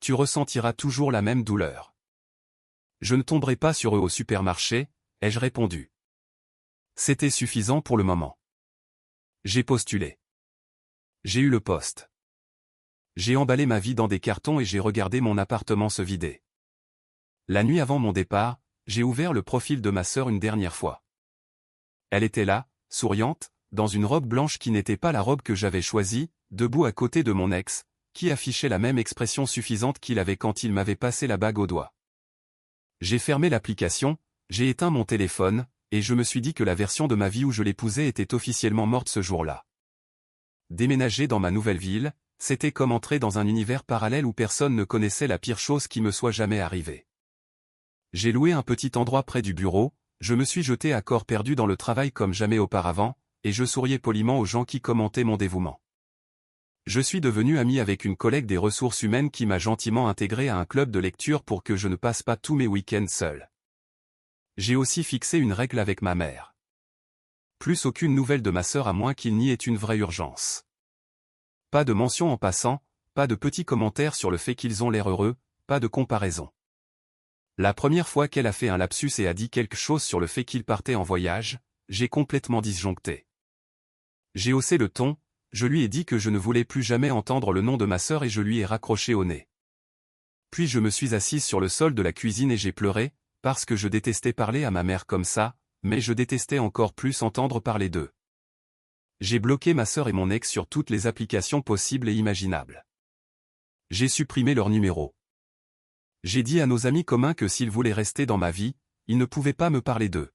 Tu ressentiras toujours la même douleur. Je ne tomberai pas sur eux au supermarché, ai-je répondu. C'était suffisant pour le moment. J'ai postulé. J'ai eu le poste. J'ai emballé ma vie dans des cartons et j'ai regardé mon appartement se vider. La nuit avant mon départ, j'ai ouvert le profil de ma sœur une dernière fois. Elle était là, souriante, dans une robe blanche qui n'était pas la robe que j'avais choisie, debout à côté de mon ex, qui affichait la même expression suffisante qu'il avait quand il m'avait passé la bague au doigt. J'ai fermé l'application, j'ai éteint mon téléphone, et je me suis dit que la version de ma vie où je l'épousais était officiellement morte ce jour-là. Déménager dans ma nouvelle ville, c'était comme entrer dans un univers parallèle où personne ne connaissait la pire chose qui me soit jamais arrivée. J'ai loué un petit endroit près du bureau, je me suis jeté à corps perdu dans le travail comme jamais auparavant, et je souriais poliment aux gens qui commentaient mon dévouement. Je suis devenu ami avec une collègue des ressources humaines qui m'a gentiment intégré à un club de lecture pour que je ne passe pas tous mes week-ends seul. J'ai aussi fixé une règle avec ma mère. Plus aucune nouvelle de ma sœur à moins qu'il n'y ait une vraie urgence. Pas de mention en passant, pas de petits commentaires sur le fait qu'ils ont l'air heureux, pas de comparaison. La première fois qu'elle a fait un lapsus et a dit quelque chose sur le fait qu'il partait en voyage, j'ai complètement disjoncté. J'ai haussé le ton, je lui ai dit que je ne voulais plus jamais entendre le nom de ma sœur et je lui ai raccroché au nez. Puis je me suis assise sur le sol de la cuisine et j'ai pleuré, parce que je détestais parler à ma mère comme ça, mais je détestais encore plus entendre parler d'eux. J'ai bloqué ma sœur et mon ex sur toutes les applications possibles et imaginables. J'ai supprimé leur numéro. J'ai dit à nos amis communs que s'ils voulaient rester dans ma vie, ils ne pouvaient pas me parler d'eux.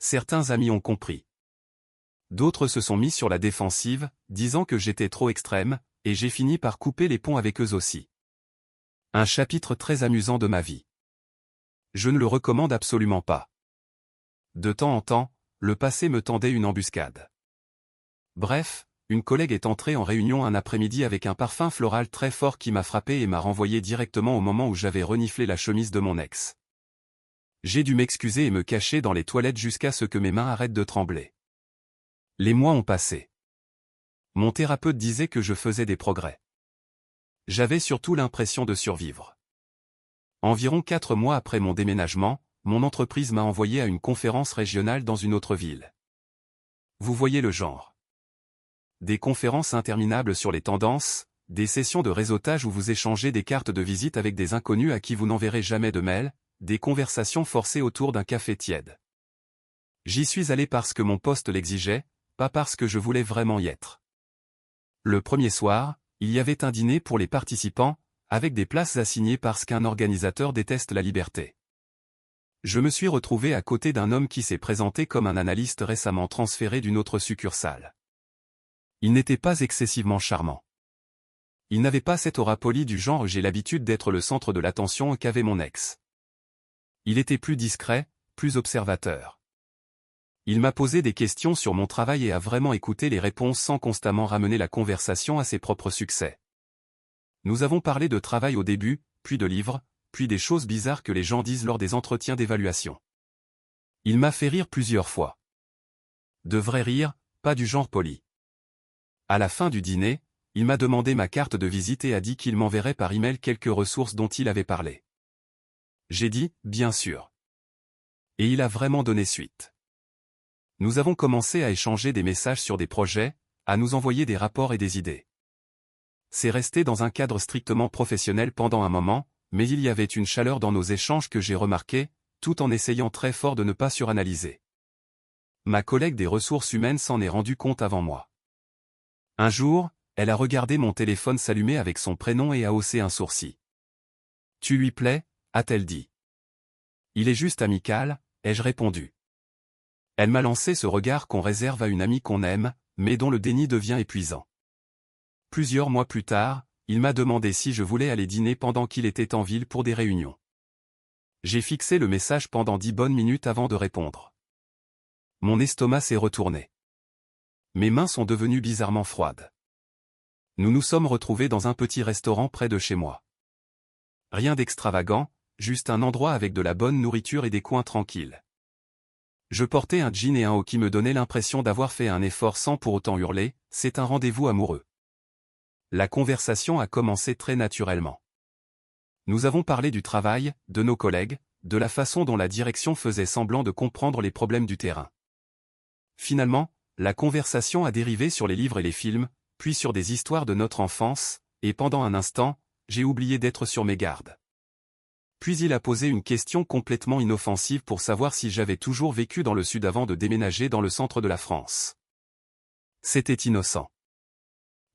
Certains amis ont compris. D'autres se sont mis sur la défensive, disant que j'étais trop extrême, et j'ai fini par couper les ponts avec eux aussi. Un chapitre très amusant de ma vie. Je ne le recommande absolument pas. De temps en temps, le passé me tendait une embuscade. Bref, une collègue est entrée en réunion un après-midi avec un parfum floral très fort qui m'a frappé et m'a renvoyé directement au moment où j'avais reniflé la chemise de mon ex. J'ai dû m'excuser et me cacher dans les toilettes jusqu'à ce que mes mains arrêtent de trembler. Les mois ont passé. Mon thérapeute disait que je faisais des progrès. J'avais surtout l'impression de survivre. Environ 4 mois après mon déménagement, mon entreprise m'a envoyé à une conférence régionale dans une autre ville. Vous voyez le genre. Des conférences interminables sur les tendances, des sessions de réseautage où vous échangez des cartes de visite avec des inconnus à qui vous n'enverrez jamais de mail, des conversations forcées autour d'un café tiède. J'y suis allé parce que mon poste l'exigeait, pas parce que je voulais vraiment y être. Le premier soir, il y avait un dîner pour les participants, avec des places assignées parce qu'un organisateur déteste la liberté. Je me suis retrouvé à côté d'un homme qui s'est présenté comme un analyste récemment transféré d'une autre succursale. Il n'était pas excessivement charmant. Il n'avait pas cette aura polie du genre « j'ai l'habitude d'être le centre de l'attention » qu'avait mon ex. Il était plus discret, plus observateur. Il m'a posé des questions sur mon travail et a vraiment écouté les réponses sans constamment ramener la conversation à ses propres succès. Nous avons parlé de travail au début, puis de livres, puis des choses bizarres que les gens disent lors des entretiens d'évaluation. Il m'a fait rire plusieurs fois. De vrais rires, pas du genre poli. À la fin du dîner, il m'a demandé ma carte de visite et a dit qu'il m'enverrait par email quelques ressources dont il avait parlé. J'ai dit, bien sûr. Et il a vraiment donné suite. Nous avons commencé à échanger des messages sur des projets, à nous envoyer des rapports et des idées. C'est resté dans un cadre strictement professionnel pendant un moment, mais il y avait une chaleur dans nos échanges que j'ai remarquée, tout en essayant très fort de ne pas suranalyser. Ma collègue des ressources humaines s'en est rendu compte avant moi. Un jour, elle a regardé mon téléphone s'allumer avec son prénom et a haussé un sourcil. « Tu lui plais ?» a-t-elle dit. « Il est juste amical », ai-je répondu. Elle m'a lancé ce regard qu'on réserve à une amie qu'on aime, mais dont le déni devient épuisant. Plusieurs mois plus tard, il m'a demandé si je voulais aller dîner pendant qu'il était en ville pour des réunions. J'ai fixé le message pendant 10 bonnes minutes avant de répondre. Mon estomac s'est retourné. Mes mains sont devenues bizarrement froides. Nous nous sommes retrouvés dans un petit restaurant près de chez moi. Rien d'extravagant, juste un endroit avec de la bonne nourriture et des coins tranquilles. Je portais un jean et un haut qui me donnaient l'impression d'avoir fait un effort sans pour autant hurler, c'est un rendez-vous amoureux. La conversation a commencé très naturellement. Nous avons parlé du travail, de nos collègues, de la façon dont la direction faisait semblant de comprendre les problèmes du terrain. Finalement, la conversation a dérivé sur les livres et les films, puis sur des histoires de notre enfance, et pendant un instant, j'ai oublié d'être sur mes gardes. Puis il a posé une question complètement inoffensive pour savoir si j'avais toujours vécu dans le sud avant de déménager dans le centre de la France. C'était innocent.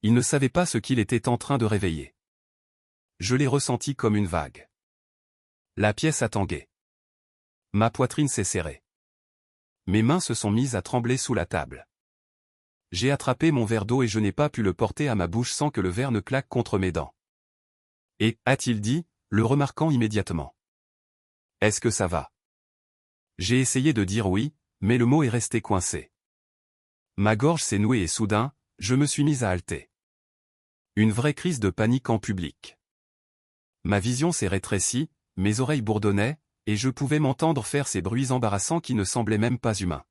Il ne savait pas ce qu'il était en train de réveiller. Je l'ai ressenti comme une vague. La pièce a tangué. Ma poitrine s'est serrée. Mes mains se sont mises à trembler sous la table. J'ai attrapé mon verre d'eau et je n'ai pas pu le porter à ma bouche sans que le verre ne claque contre mes dents. Et, a-t-il dit, le remarquant immédiatement. Est-ce que ça va? J'ai essayé de dire oui, mais le mot est resté coincé. Ma gorge s'est nouée et soudain, je me suis mise à halter. Une vraie crise de panique en public. Ma vision s'est rétrécie, mes oreilles bourdonnaient, et je pouvais m'entendre faire ces bruits embarrassants qui ne semblaient même pas humains.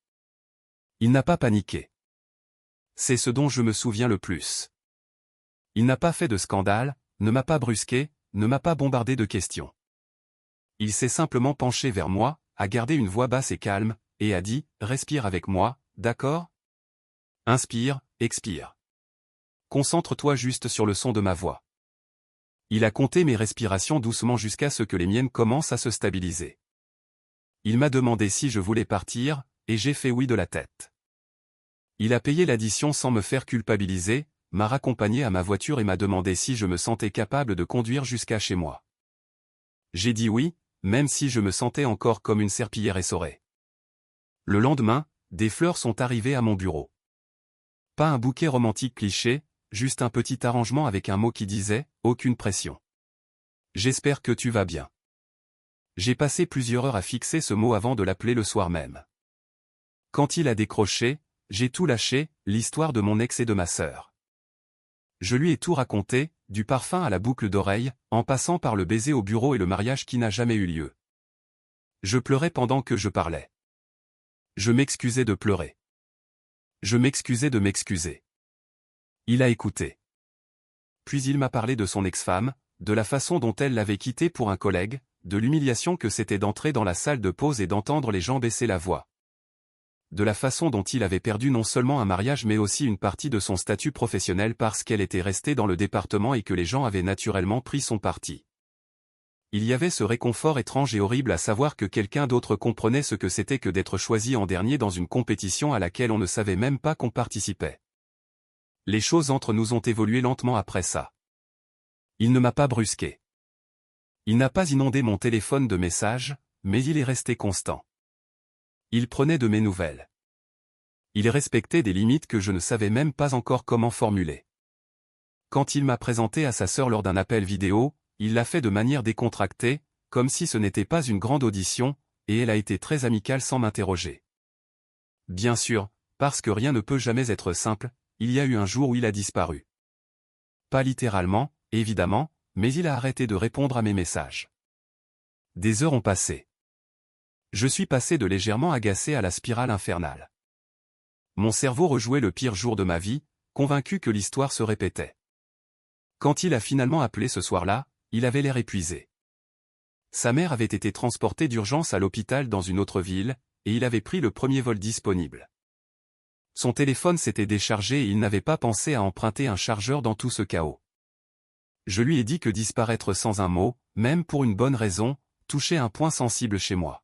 Il n'a pas paniqué. C'est ce dont je me souviens le plus. Il n'a pas fait de scandale, ne m'a pas brusqué, ne m'a pas bombardé de questions. Il s'est simplement penché vers moi, a gardé une voix basse et calme, et a dit « Respire avec moi, d'accord ? Inspire, expire. Concentre-toi juste sur le son de ma voix. » Il a compté mes respirations doucement jusqu'à ce que les miennes commencent à se stabiliser. Il m'a demandé si je voulais partir, et j'ai fait oui de la tête. Il a payé l'addition sans me faire culpabiliser, m'a raccompagné à ma voiture et m'a demandé si je me sentais capable de conduire jusqu'à chez moi. J'ai dit oui, même si je me sentais encore comme une serpillière essorée. Le lendemain, des fleurs sont arrivées à mon bureau. Pas un bouquet romantique cliché, juste un petit arrangement avec un mot qui disait « Aucune pression ». J'espère que tu vas bien. J'ai passé plusieurs heures à fixer ce mot avant de l'appeler le soir même. Quand il a décroché, j'ai tout lâché, l'histoire de mon ex et de ma sœur. Je lui ai tout raconté, du parfum à la boucle d'oreille, en passant par le baiser au bureau et le mariage qui n'a jamais eu lieu. Je pleurais pendant que je parlais. Je m'excusais de pleurer. Je m'excusais de m'excuser. Il a écouté. Puis il m'a parlé de son ex-femme, de la façon dont elle l'avait quitté pour un collègue, de l'humiliation que c'était d'entrer dans la salle de pause et d'entendre les gens baisser la voix. De la façon dont il avait perdu non seulement un mariage mais aussi une partie de son statut professionnel parce qu'elle était restée dans le département et que les gens avaient naturellement pris son parti. Il y avait ce réconfort étrange et horrible à savoir que quelqu'un d'autre comprenait ce que c'était que d'être choisi en dernier dans une compétition à laquelle on ne savait même pas qu'on participait. Les choses entre nous ont évolué lentement après ça. Il ne m'a pas brusqué. Il n'a pas inondé mon téléphone de messages, mais il est resté constant. Il prenait de mes nouvelles. Il respectait des limites que je ne savais même pas encore comment formuler. Quand il m'a présenté à sa sœur lors d'un appel vidéo, il l'a fait de manière décontractée, comme si ce n'était pas une grande audition, et elle a été très amicale sans m'interroger. Bien sûr, parce que rien ne peut jamais être simple, il y a eu un jour où il a disparu. Pas littéralement, évidemment, mais il a arrêté de répondre à mes messages. Des heures ont passé. Je suis passé de légèrement agacé à la spirale infernale. Mon cerveau rejouait le pire jour de ma vie, convaincu que l'histoire se répétait. Quand il a finalement appelé ce soir-là, il avait l'air épuisé. Sa mère avait été transportée d'urgence à l'hôpital dans une autre ville, et il avait pris le premier vol disponible. Son téléphone s'était déchargé et il n'avait pas pensé à emprunter un chargeur dans tout ce chaos. Je lui ai dit que disparaître sans un mot, même pour une bonne raison, touchait un point sensible chez moi.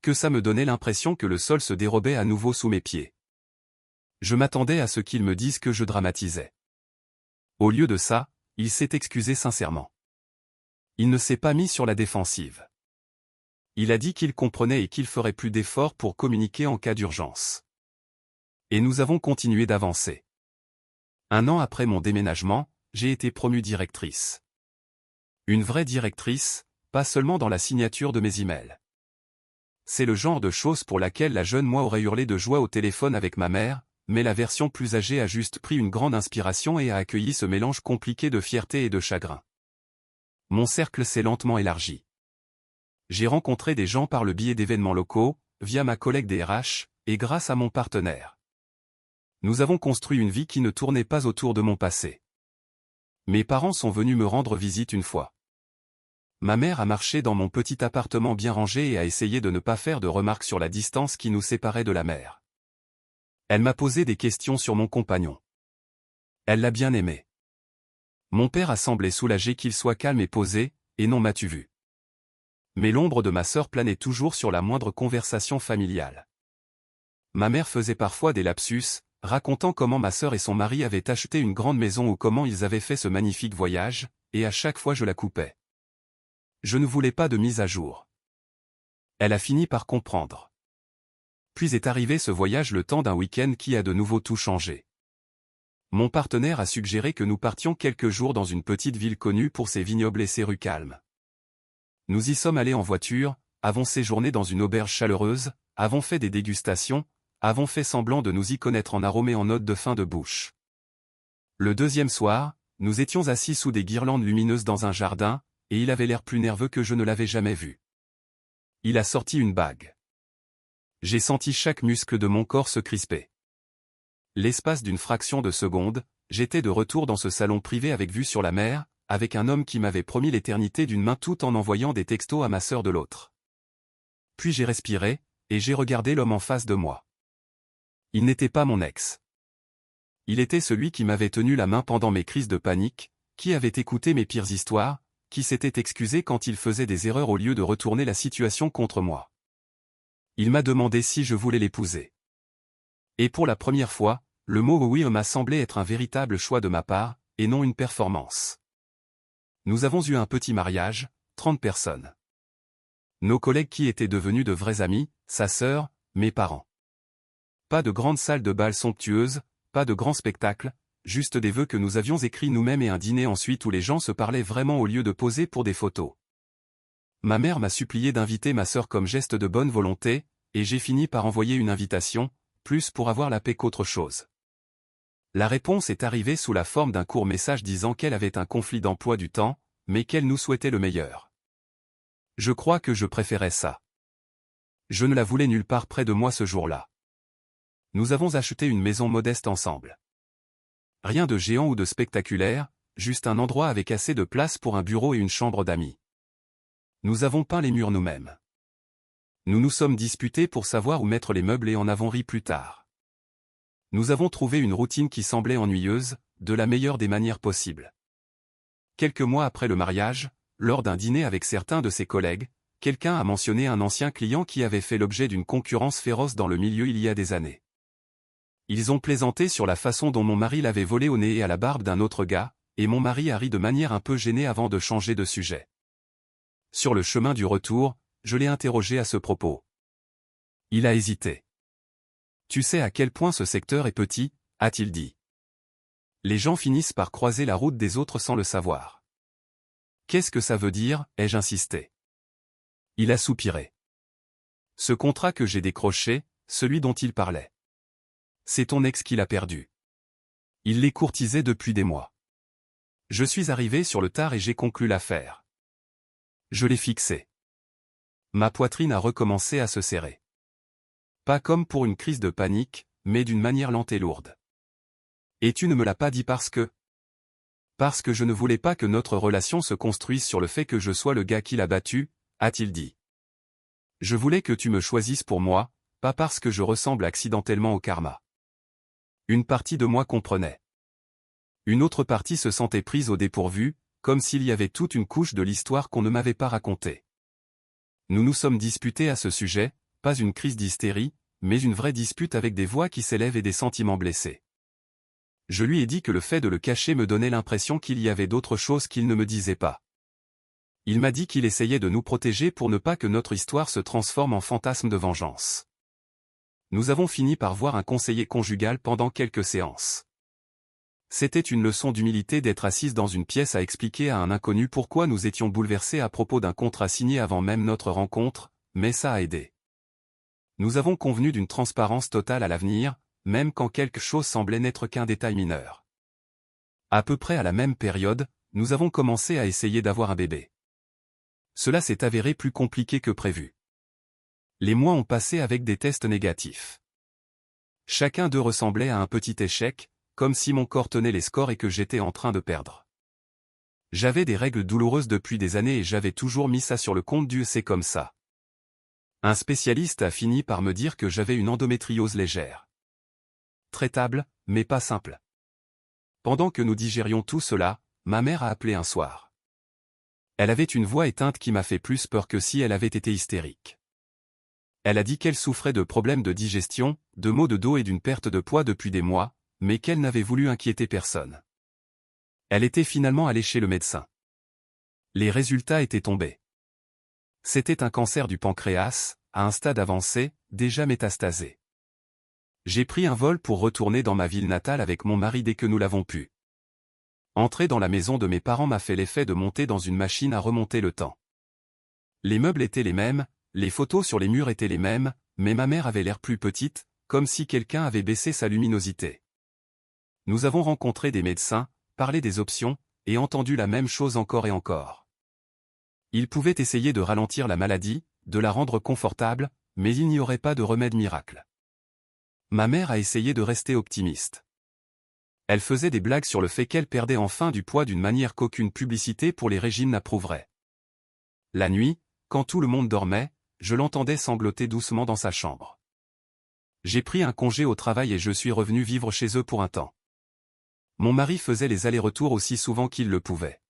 Que ça me donnait l'impression que le sol se dérobait à nouveau sous mes pieds. Je m'attendais à ce qu'il me dise que je dramatisais. Au lieu de ça, il s'est excusé sincèrement. Il ne s'est pas mis sur la défensive. Il a dit qu'il comprenait et qu'il ferait plus d'efforts pour communiquer en cas d'urgence. Et nous avons continué d'avancer. 1 an après mon déménagement, j'ai été promue directrice. Une vraie directrice, pas seulement dans la signature de mes emails. C'est le genre de chose pour laquelle la jeune moi aurait hurlé de joie au téléphone avec ma mère, mais la version plus âgée a juste pris une grande inspiration et a accueilli ce mélange compliqué de fierté et de chagrin. Mon cercle s'est lentement élargi. J'ai rencontré des gens par le biais d'événements locaux, via ma collègue des RH, et grâce à mon partenaire. Nous avons construit une vie qui ne tournait pas autour de mon passé. Mes parents sont venus me rendre visite une fois. Ma mère a marché dans mon petit appartement bien rangé et a essayé de ne pas faire de remarques sur la distance qui nous séparait de la mer. Elle m'a posé des questions sur mon compagnon. Elle l'a bien aimé. Mon père a semblé soulagé qu'il soit calme et posé, et non m'as-tu vu. Mais l'ombre de ma sœur planait toujours sur la moindre conversation familiale. Ma mère faisait parfois des lapsus, racontant comment ma sœur et son mari avaient acheté une grande maison ou comment ils avaient fait ce magnifique voyage, et à chaque fois je la coupais. Je ne voulais pas de mise à jour. Elle a fini par comprendre. Puis est arrivé ce voyage le temps d'un week-end qui a de nouveau tout changé. Mon partenaire a suggéré que nous partions quelques jours dans une petite ville connue pour ses vignobles et ses rues calmes. Nous y sommes allés en voiture, avons séjourné dans une auberge chaleureuse, avons fait des dégustations, avons fait semblant de nous y connaître en arômes et en notes de fin de bouche. Le deuxième soir, nous étions assis sous des guirlandes lumineuses dans un jardin, et il avait l'air plus nerveux que je ne l'avais jamais vu. Il a sorti une bague. J'ai senti chaque muscle de mon corps se crisper. L'espace d'une fraction de seconde, j'étais de retour dans ce salon privé avec vue sur la mer, avec un homme qui m'avait promis l'éternité d'une main tout en envoyant des textos à ma sœur de l'autre. Puis j'ai respiré, et j'ai regardé l'homme en face de moi. Il n'était pas mon ex. Il était celui qui m'avait tenu la main pendant mes crises de panique, qui avait écouté mes pires histoires, qui s'était excusé quand il faisait des erreurs au lieu de retourner la situation contre moi. Il m'a demandé si je voulais l'épouser. Et pour la première fois, le mot oui m'a semblé être un véritable choix de ma part, et non une performance. Nous avons eu un petit mariage, 30 personnes. Nos collègues qui étaient devenus de vrais amis, sa sœur, mes parents. Pas de grande salle de bal somptueuse, pas de grands spectacles, juste des vœux que nous avions écrits nous-mêmes et un dîner ensuite où les gens se parlaient vraiment au lieu de poser pour des photos. Ma mère m'a supplié d'inviter ma sœur comme geste de bonne volonté, et j'ai fini par envoyer une invitation, plus pour avoir la paix qu'autre chose. La réponse est arrivée sous la forme d'un court message disant qu'elle avait un conflit d'emploi du temps, mais qu'elle nous souhaitait le meilleur. Je crois que je préférais ça. Je ne la voulais nulle part près de moi ce jour-là. Nous avons acheté une maison modeste ensemble. Rien de géant ou de spectaculaire, juste un endroit avec assez de place pour un bureau et une chambre d'amis. Nous avons peint les murs nous-mêmes. Nous nous sommes disputés pour savoir où mettre les meubles et en avons ri plus tard. Nous avons trouvé une routine qui semblait ennuyeuse, de la meilleure des manières possibles. Quelques mois après le mariage, lors d'un dîner avec certains de ses collègues, quelqu'un a mentionné un ancien client qui avait fait l'objet d'une concurrence féroce dans le milieu il y a des années. Ils ont plaisanté sur la façon dont mon mari l'avait volé au nez et à la barbe d'un autre gars, et mon mari a ri de manière un peu gênée avant de changer de sujet. Sur le chemin du retour, je l'ai interrogé à ce propos. Il a hésité. Tu sais à quel point ce secteur est petit, a-t-il dit. Les gens finissent par croiser la route des autres sans le savoir. Qu'est-ce que ça veut dire, ai-je insisté. Il a soupiré. Ce contrat que j'ai décroché, celui dont il parlait. C'est ton ex qui l'a perdu. Il les courtisait depuis des mois. Je suis arrivé sur le tard et j'ai conclu l'affaire. Je l'ai fixé. Ma poitrine a recommencé à se serrer. Pas comme pour une crise de panique, mais d'une manière lente et lourde. Et tu ne me l'as pas dit parce que... Parce que je ne voulais pas que notre relation se construise sur le fait que je sois le gars qui l'a battu, a-t-il dit. Je voulais que tu me choisisses pour moi, pas parce que je ressemble accidentellement au karma. Une partie de moi comprenait. Une autre partie se sentait prise au dépourvu, comme s'il y avait toute une couche de l'histoire qu'on ne m'avait pas racontée. Nous nous sommes disputés à ce sujet, pas une crise d'hystérie, mais une vraie dispute avec des voix qui s'élèvent et des sentiments blessés. Je lui ai dit que le fait de le cacher me donnait l'impression qu'il y avait d'autres choses qu'il ne me disait pas. Il m'a dit qu'il essayait de nous protéger pour ne pas que notre histoire se transforme en fantasme de vengeance. Nous avons fini par voir un conseiller conjugal pendant quelques séances. C'était une leçon d'humilité d'être assise dans une pièce à expliquer à un inconnu pourquoi nous étions bouleversés à propos d'un contrat signé avant même notre rencontre, mais ça a aidé. Nous avons convenu d'une transparence totale à l'avenir, même quand quelque chose semblait n'être qu'un détail mineur. À peu près à la même période, nous avons commencé à essayer d'avoir un bébé. Cela s'est avéré plus compliqué que prévu. Les mois ont passé avec des tests négatifs. Chacun d'eux ressemblait à un petit échec, comme si mon corps tenait les scores et que j'étais en train de perdre. J'avais des règles douloureuses depuis des années et j'avais toujours mis ça sur le compte du « c'est comme ça ». Un spécialiste a fini par me dire que j'avais une endométriose légère. Traitable, mais pas simple. Pendant que nous digérions tout cela, ma mère a appelé un soir. Elle avait une voix éteinte qui m'a fait plus peur que si elle avait été hystérique. Elle a dit qu'elle souffrait de problèmes de digestion, de maux de dos et d'une perte de poids depuis des mois, mais qu'elle n'avait voulu inquiéter personne. Elle était finalement allée chez le médecin. Les résultats étaient tombés. C'était un cancer du pancréas, à un stade avancé, déjà métastasé. J'ai pris un vol pour retourner dans ma ville natale avec mon mari dès que nous l'avons pu. Entrer dans la maison de mes parents m'a fait l'effet de monter dans une machine à remonter le temps. Les meubles étaient les mêmes, les photos sur les murs étaient les mêmes, mais ma mère avait l'air plus petite, comme si quelqu'un avait baissé sa luminosité. Nous avons rencontré des médecins, parlé des options, et entendu la même chose encore et encore. Ils pouvaient essayer de ralentir la maladie, de la rendre confortable, mais il n'y aurait pas de remède miracle. Ma mère a essayé de rester optimiste. Elle faisait des blagues sur le fait qu'elle perdait enfin du poids d'une manière qu'aucune publicité pour les régimes n'approuverait. La nuit, quand tout le monde dormait, je l'entendais sangloter doucement dans sa chambre. J'ai pris un congé au travail et je suis revenu vivre chez eux pour un temps. Mon mari faisait les allers-retours aussi souvent qu'il le pouvait.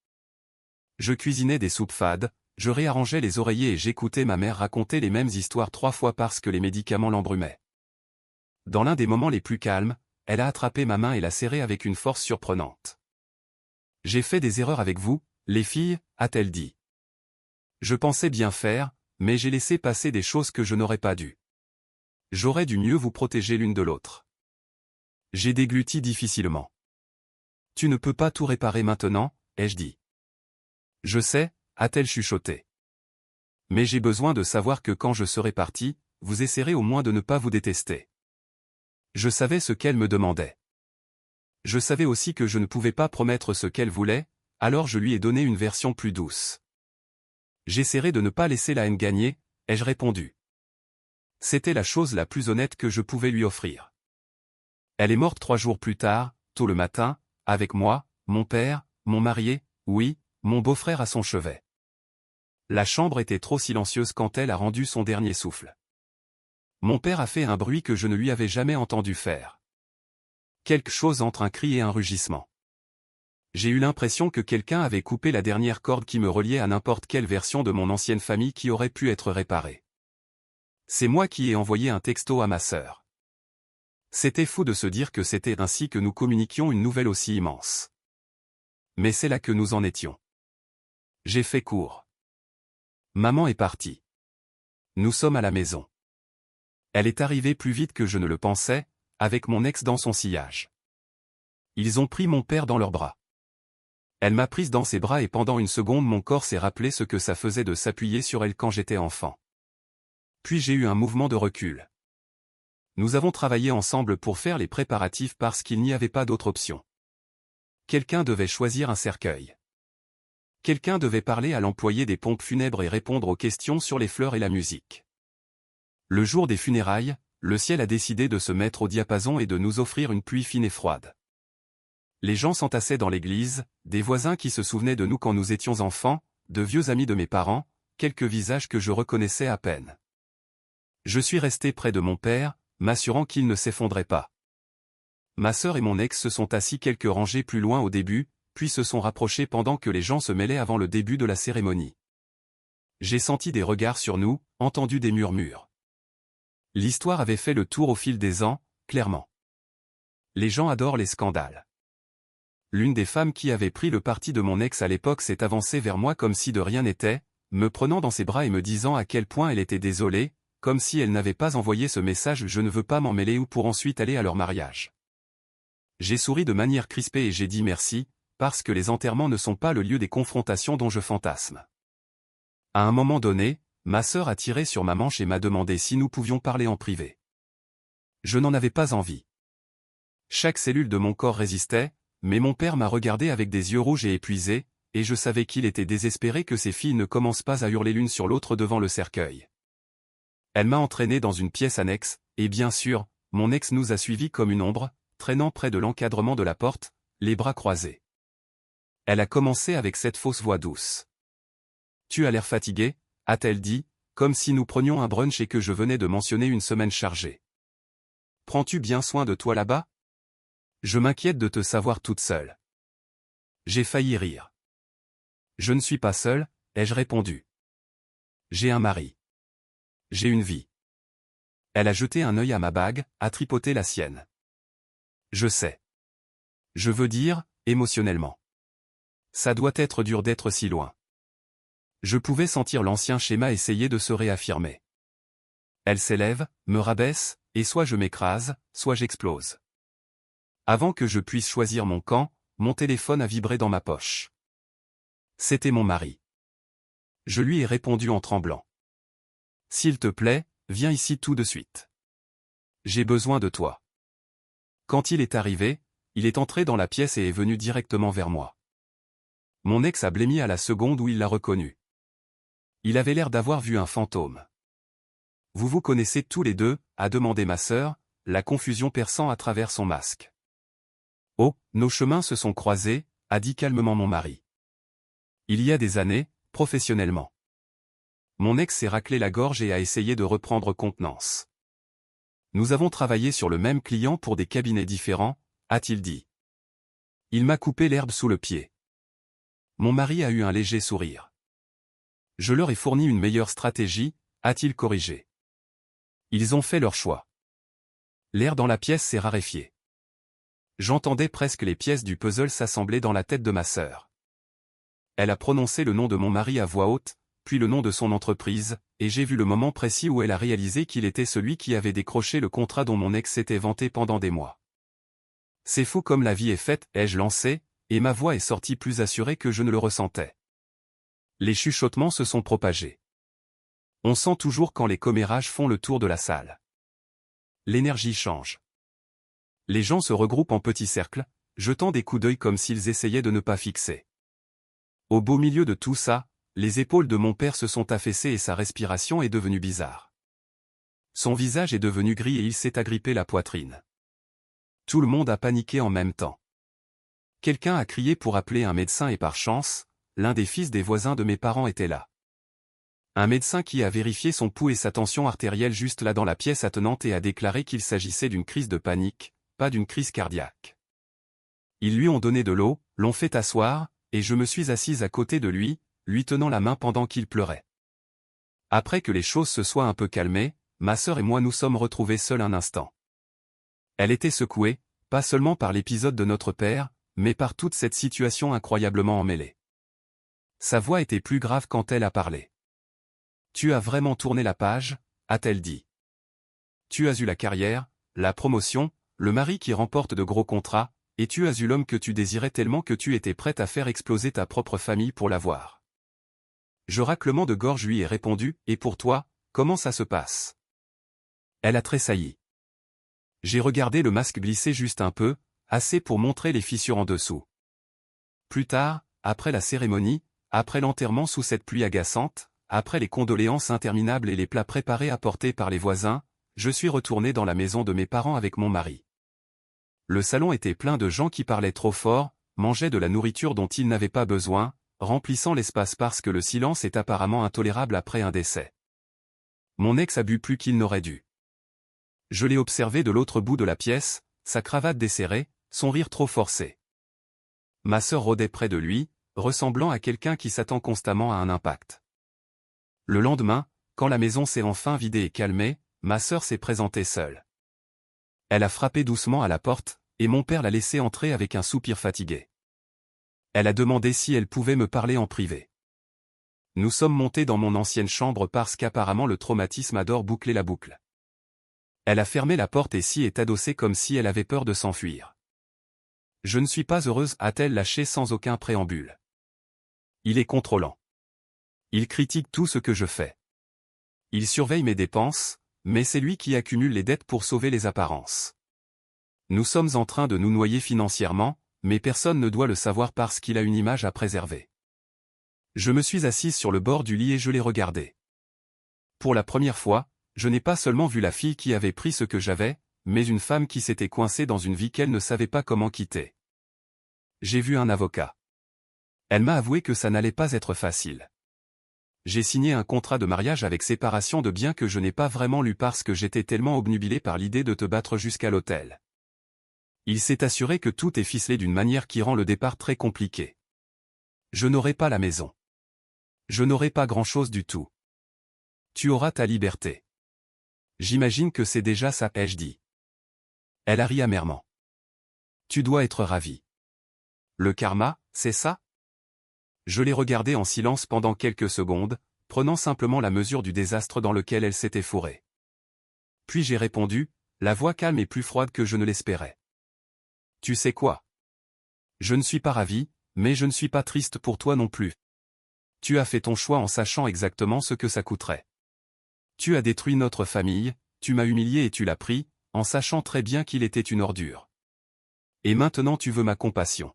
Je cuisinais des soupes fades, je réarrangeais les oreillers et j'écoutais ma mère raconter les mêmes histoires 3 fois parce que les médicaments l'embrumaient. Dans l'un des moments les plus calmes, elle a attrapé ma main et l'a serrée avec une force surprenante. « J'ai fait des erreurs avec vous, les filles, a-t-elle dit. Je pensais bien faire, mais j'ai laissé passer des choses que je n'aurais pas dû. J'aurais dû mieux vous protéger l'une de l'autre. » J'ai dégluti difficilement. « Tu ne peux pas tout réparer maintenant, ai-je dit. »« Je sais, a-t-elle chuchoté. Mais j'ai besoin de savoir que quand je serai parti, vous essaierez au moins de ne pas vous détester. » Je savais ce qu'elle me demandait. Je savais aussi que je ne pouvais pas promettre ce qu'elle voulait, alors je lui ai donné une version plus douce. J'essaierai de ne pas laisser la haine gagner, ai-je répondu. C'était la chose la plus honnête que je pouvais lui offrir. Elle est morte 3 jours plus tard, tôt le matin, avec moi, mon père, mon marié, oui, mon beau-frère à son chevet. La chambre était trop silencieuse quand elle a rendu son dernier souffle. Mon père a fait un bruit que je ne lui avais jamais entendu faire. Quelque chose entre un cri et un rugissement. J'ai eu l'impression que quelqu'un avait coupé la dernière corde qui me reliait à n'importe quelle version de mon ancienne famille qui aurait pu être réparée. C'est moi qui ai envoyé un texto à ma sœur. C'était fou de se dire que c'était ainsi que nous communiquions une nouvelle aussi immense. Mais c'est là que nous en étions. J'ai fait court. Maman est partie. Nous sommes à la maison. Elle est arrivée plus vite que je ne le pensais, avec mon ex dans son sillage. Ils ont pris mon père dans leurs bras. Elle m'a prise dans ses bras et pendant une seconde mon corps s'est rappelé ce que ça faisait de s'appuyer sur elle quand j'étais enfant. Puis j'ai eu un mouvement de recul. Nous avons travaillé ensemble pour faire les préparatifs parce qu'il n'y avait pas d'autre option. Quelqu'un devait choisir un cercueil. Quelqu'un devait parler à l'employé des pompes funèbres et répondre aux questions sur les fleurs et la musique. Le jour des funérailles, le ciel a décidé de se mettre au diapason et de nous offrir une pluie fine et froide. Les gens s'entassaient dans l'église, des voisins qui se souvenaient de nous quand nous étions enfants, de vieux amis de mes parents, quelques visages que je reconnaissais à peine. Je suis resté près de mon père, m'assurant qu'il ne s'effondrait pas. Ma sœur et mon ex se sont assis quelques rangées plus loin au début, puis se sont rapprochés pendant que les gens se mêlaient avant le début de la cérémonie. J'ai senti des regards sur nous, entendu des murmures. L'histoire avait fait le tour au fil des ans, clairement. Les gens adorent les scandales. L'une des femmes qui avait pris le parti de mon ex à l'époque s'est avancée vers moi comme si de rien n'était, me prenant dans ses bras et me disant à quel point elle était désolée, comme si elle n'avait pas envoyé ce message « Je ne veux pas m'en mêler » ou pour ensuite aller à leur mariage. J'ai souri de manière crispée et j'ai dit merci, parce que les enterrements ne sont pas le lieu des confrontations dont je fantasme. À un moment donné, ma sœur a tiré sur ma manche et m'a demandé si nous pouvions parler en privé. Je n'en avais pas envie. Chaque cellule de mon corps résistait, mais mon père m'a regardé avec des yeux rouges et épuisés, et je savais qu'il était désespéré que ses filles ne commencent pas à hurler l'une sur l'autre devant le cercueil. Elle m'a entraîné dans une pièce annexe, et bien sûr, mon ex nous a suivis comme une ombre, traînant près de l'encadrement de la porte, les bras croisés. Elle a commencé avec cette fausse voix douce. « Tu as l'air fatigué ?» a-t-elle dit, comme si nous prenions un brunch et que je venais de mentionner une semaine chargée. « Prends-tu bien soin de toi là-bas ? Je m'inquiète de te savoir toute seule. » J'ai failli rire. « Je ne suis pas seule, ai-je répondu. J'ai un mari. J'ai une vie. » Elle a jeté un œil à ma bague, a tripoté la sienne. Je sais. Je veux dire, émotionnellement. Ça doit être dur d'être si loin. Je pouvais sentir l'ancien schéma essayer de se réaffirmer. Elle s'élève, me rabaisse, et soit je m'écrase, soit j'explose. Avant que je puisse choisir mon camp, mon téléphone a vibré dans ma poche. C'était mon mari. Je lui ai répondu en tremblant. « S'il te plaît, viens ici tout de suite. J'ai besoin de toi. » Quand il est arrivé, il est entré dans la pièce et est venu directement vers moi. Mon ex a blêmi à la seconde où il l'a reconnu. Il avait l'air d'avoir vu un fantôme. « Vous vous connaissez tous les deux ?» a demandé ma sœur, la confusion perçant à travers son masque. « Oh, nos chemins se sont croisés » a dit calmement mon mari. « Il y a des années, professionnellement. » Mon ex s'est raclé la gorge et a essayé de reprendre contenance. « Nous avons travaillé sur le même client pour des cabinets différents » a-t-il dit. Il m'a coupé l'herbe sous le pied. Mon mari a eu un léger sourire. Je leur ai fourni une meilleure stratégie, a-t-il corrigé. Ils ont fait leur choix. L'air dans la pièce s'est raréfié. J'entendais presque les pièces du puzzle s'assembler dans la tête de ma sœur. Elle a prononcé le nom de mon mari à voix haute, puis le nom de son entreprise, et j'ai vu le moment précis où elle a réalisé qu'il était celui qui avait décroché le contrat dont mon ex s'était vanté pendant des mois. C'est fou comme la vie est faite, ai-je lancé, et ma voix est sortie plus assurée que je ne le ressentais. Les chuchotements se sont propagés. On sent toujours quand les commérages font le tour de la salle. L'énergie change. Les gens se regroupent en petits cercles, jetant des coups d'œil comme s'ils essayaient de ne pas fixer. Au beau milieu de tout ça, les épaules de mon père se sont affaissées et sa respiration est devenue bizarre. Son visage est devenu gris et il s'est agrippé la poitrine. Tout le monde a paniqué en même temps. Quelqu'un a crié pour appeler un médecin et par chance, l'un des fils des voisins de mes parents était là. Un médecin qui a vérifié son pouls et sa tension artérielle juste là dans la pièce attenante et a déclaré qu'il s'agissait d'une crise de panique, pas d'une crise cardiaque. Ils lui ont donné de l'eau, l'ont fait asseoir, et je me suis assise à côté de lui, lui tenant la main pendant qu'il pleurait. Après que les choses se soient un peu calmées, ma sœur et moi nous sommes retrouvés seuls un instant. Elle était secouée, pas seulement par l'épisode de notre père, mais par toute cette situation incroyablement emmêlée. Sa voix était plus grave quand elle a parlé. « Tu as vraiment tourné la page ?» a-t-elle dit. « Tu as eu la carrière, la promotion, le mari qui remporte de gros contrats, et tu as eu l'homme que tu désirais tellement que tu étais prête à faire exploser ta propre famille pour l'avoir. » Je raclement de gorge lui ai répondu, « Et pour toi, comment ça se passe ?» Elle a tressailli. J'ai regardé le masque glisser juste un peu, assez pour montrer les fissures en dessous. Plus tard, après la cérémonie, après l'enterrement sous cette pluie agaçante, après les condoléances interminables et les plats préparés apportés par les voisins, je suis retourné dans la maison de mes parents avec mon mari. Le salon était plein de gens qui parlaient trop fort, mangeaient de la nourriture dont ils n'avaient pas besoin, remplissant l'espace parce que le silence est apparemment intolérable après un décès. Mon ex a bu plus qu'il n'aurait dû. Je l'ai observé de l'autre bout de la pièce, sa cravate desserrée, son rire trop forcé. Ma sœur rôdait près de lui, ressemblant à quelqu'un qui s'attend constamment à un impact. Le lendemain, quand la maison s'est enfin vidée et calmée, ma sœur s'est présentée seule. Elle a frappé doucement à la porte, et mon père l'a laissée entrer avec un soupir fatigué. Elle a demandé si elle pouvait me parler en privé. Nous sommes montés dans mon ancienne chambre parce qu'apparemment le traumatisme adore boucler la boucle. Elle a fermé la porte et s'y est adossée comme si elle avait peur de s'enfuir. Je ne suis pas heureuse, a-t-elle lâché sans aucun préambule. Il est contrôlant. Il critique tout ce que je fais. Il surveille mes dépenses, mais c'est lui qui accumule les dettes pour sauver les apparences. Nous sommes en train de nous noyer financièrement, mais personne ne doit le savoir parce qu'il a une image à préserver. Je me suis assise sur le bord du lit et je l'ai regardé. Pour la première fois, je n'ai pas seulement vu la fille qui avait pris ce que j'avais, mais une femme qui s'était coincée dans une vie qu'elle ne savait pas comment quitter. J'ai vu un avocat. Elle m'a avoué que ça n'allait pas être facile. J'ai signé un contrat de mariage avec séparation de biens que je n'ai pas vraiment lu parce que j'étais tellement obnubilé par l'idée de te battre jusqu'à l'hôtel. Il s'est assuré que tout est ficelé d'une manière qui rend le départ très compliqué. Je n'aurai pas la maison. Je n'aurai pas grand-chose du tout. Tu auras ta liberté. J'imagine que c'est déjà ça, ai-je dit. Elle a ri amèrement. Tu dois être ravi. Le karma, c'est ça? Je l'ai regardée en silence pendant quelques secondes, prenant simplement la mesure du désastre dans lequel elle s'était fourrée. Puis j'ai répondu, la voix calme et plus froide que je ne l'espérais. Tu sais quoi? Je ne suis pas ravi, mais je ne suis pas triste pour toi non plus. Tu as fait ton choix en sachant exactement ce que ça coûterait. Tu as détruit notre famille, tu m'as humilié et tu l'as pris, en sachant très bien qu'il était une ordure. Et maintenant tu veux ma compassion.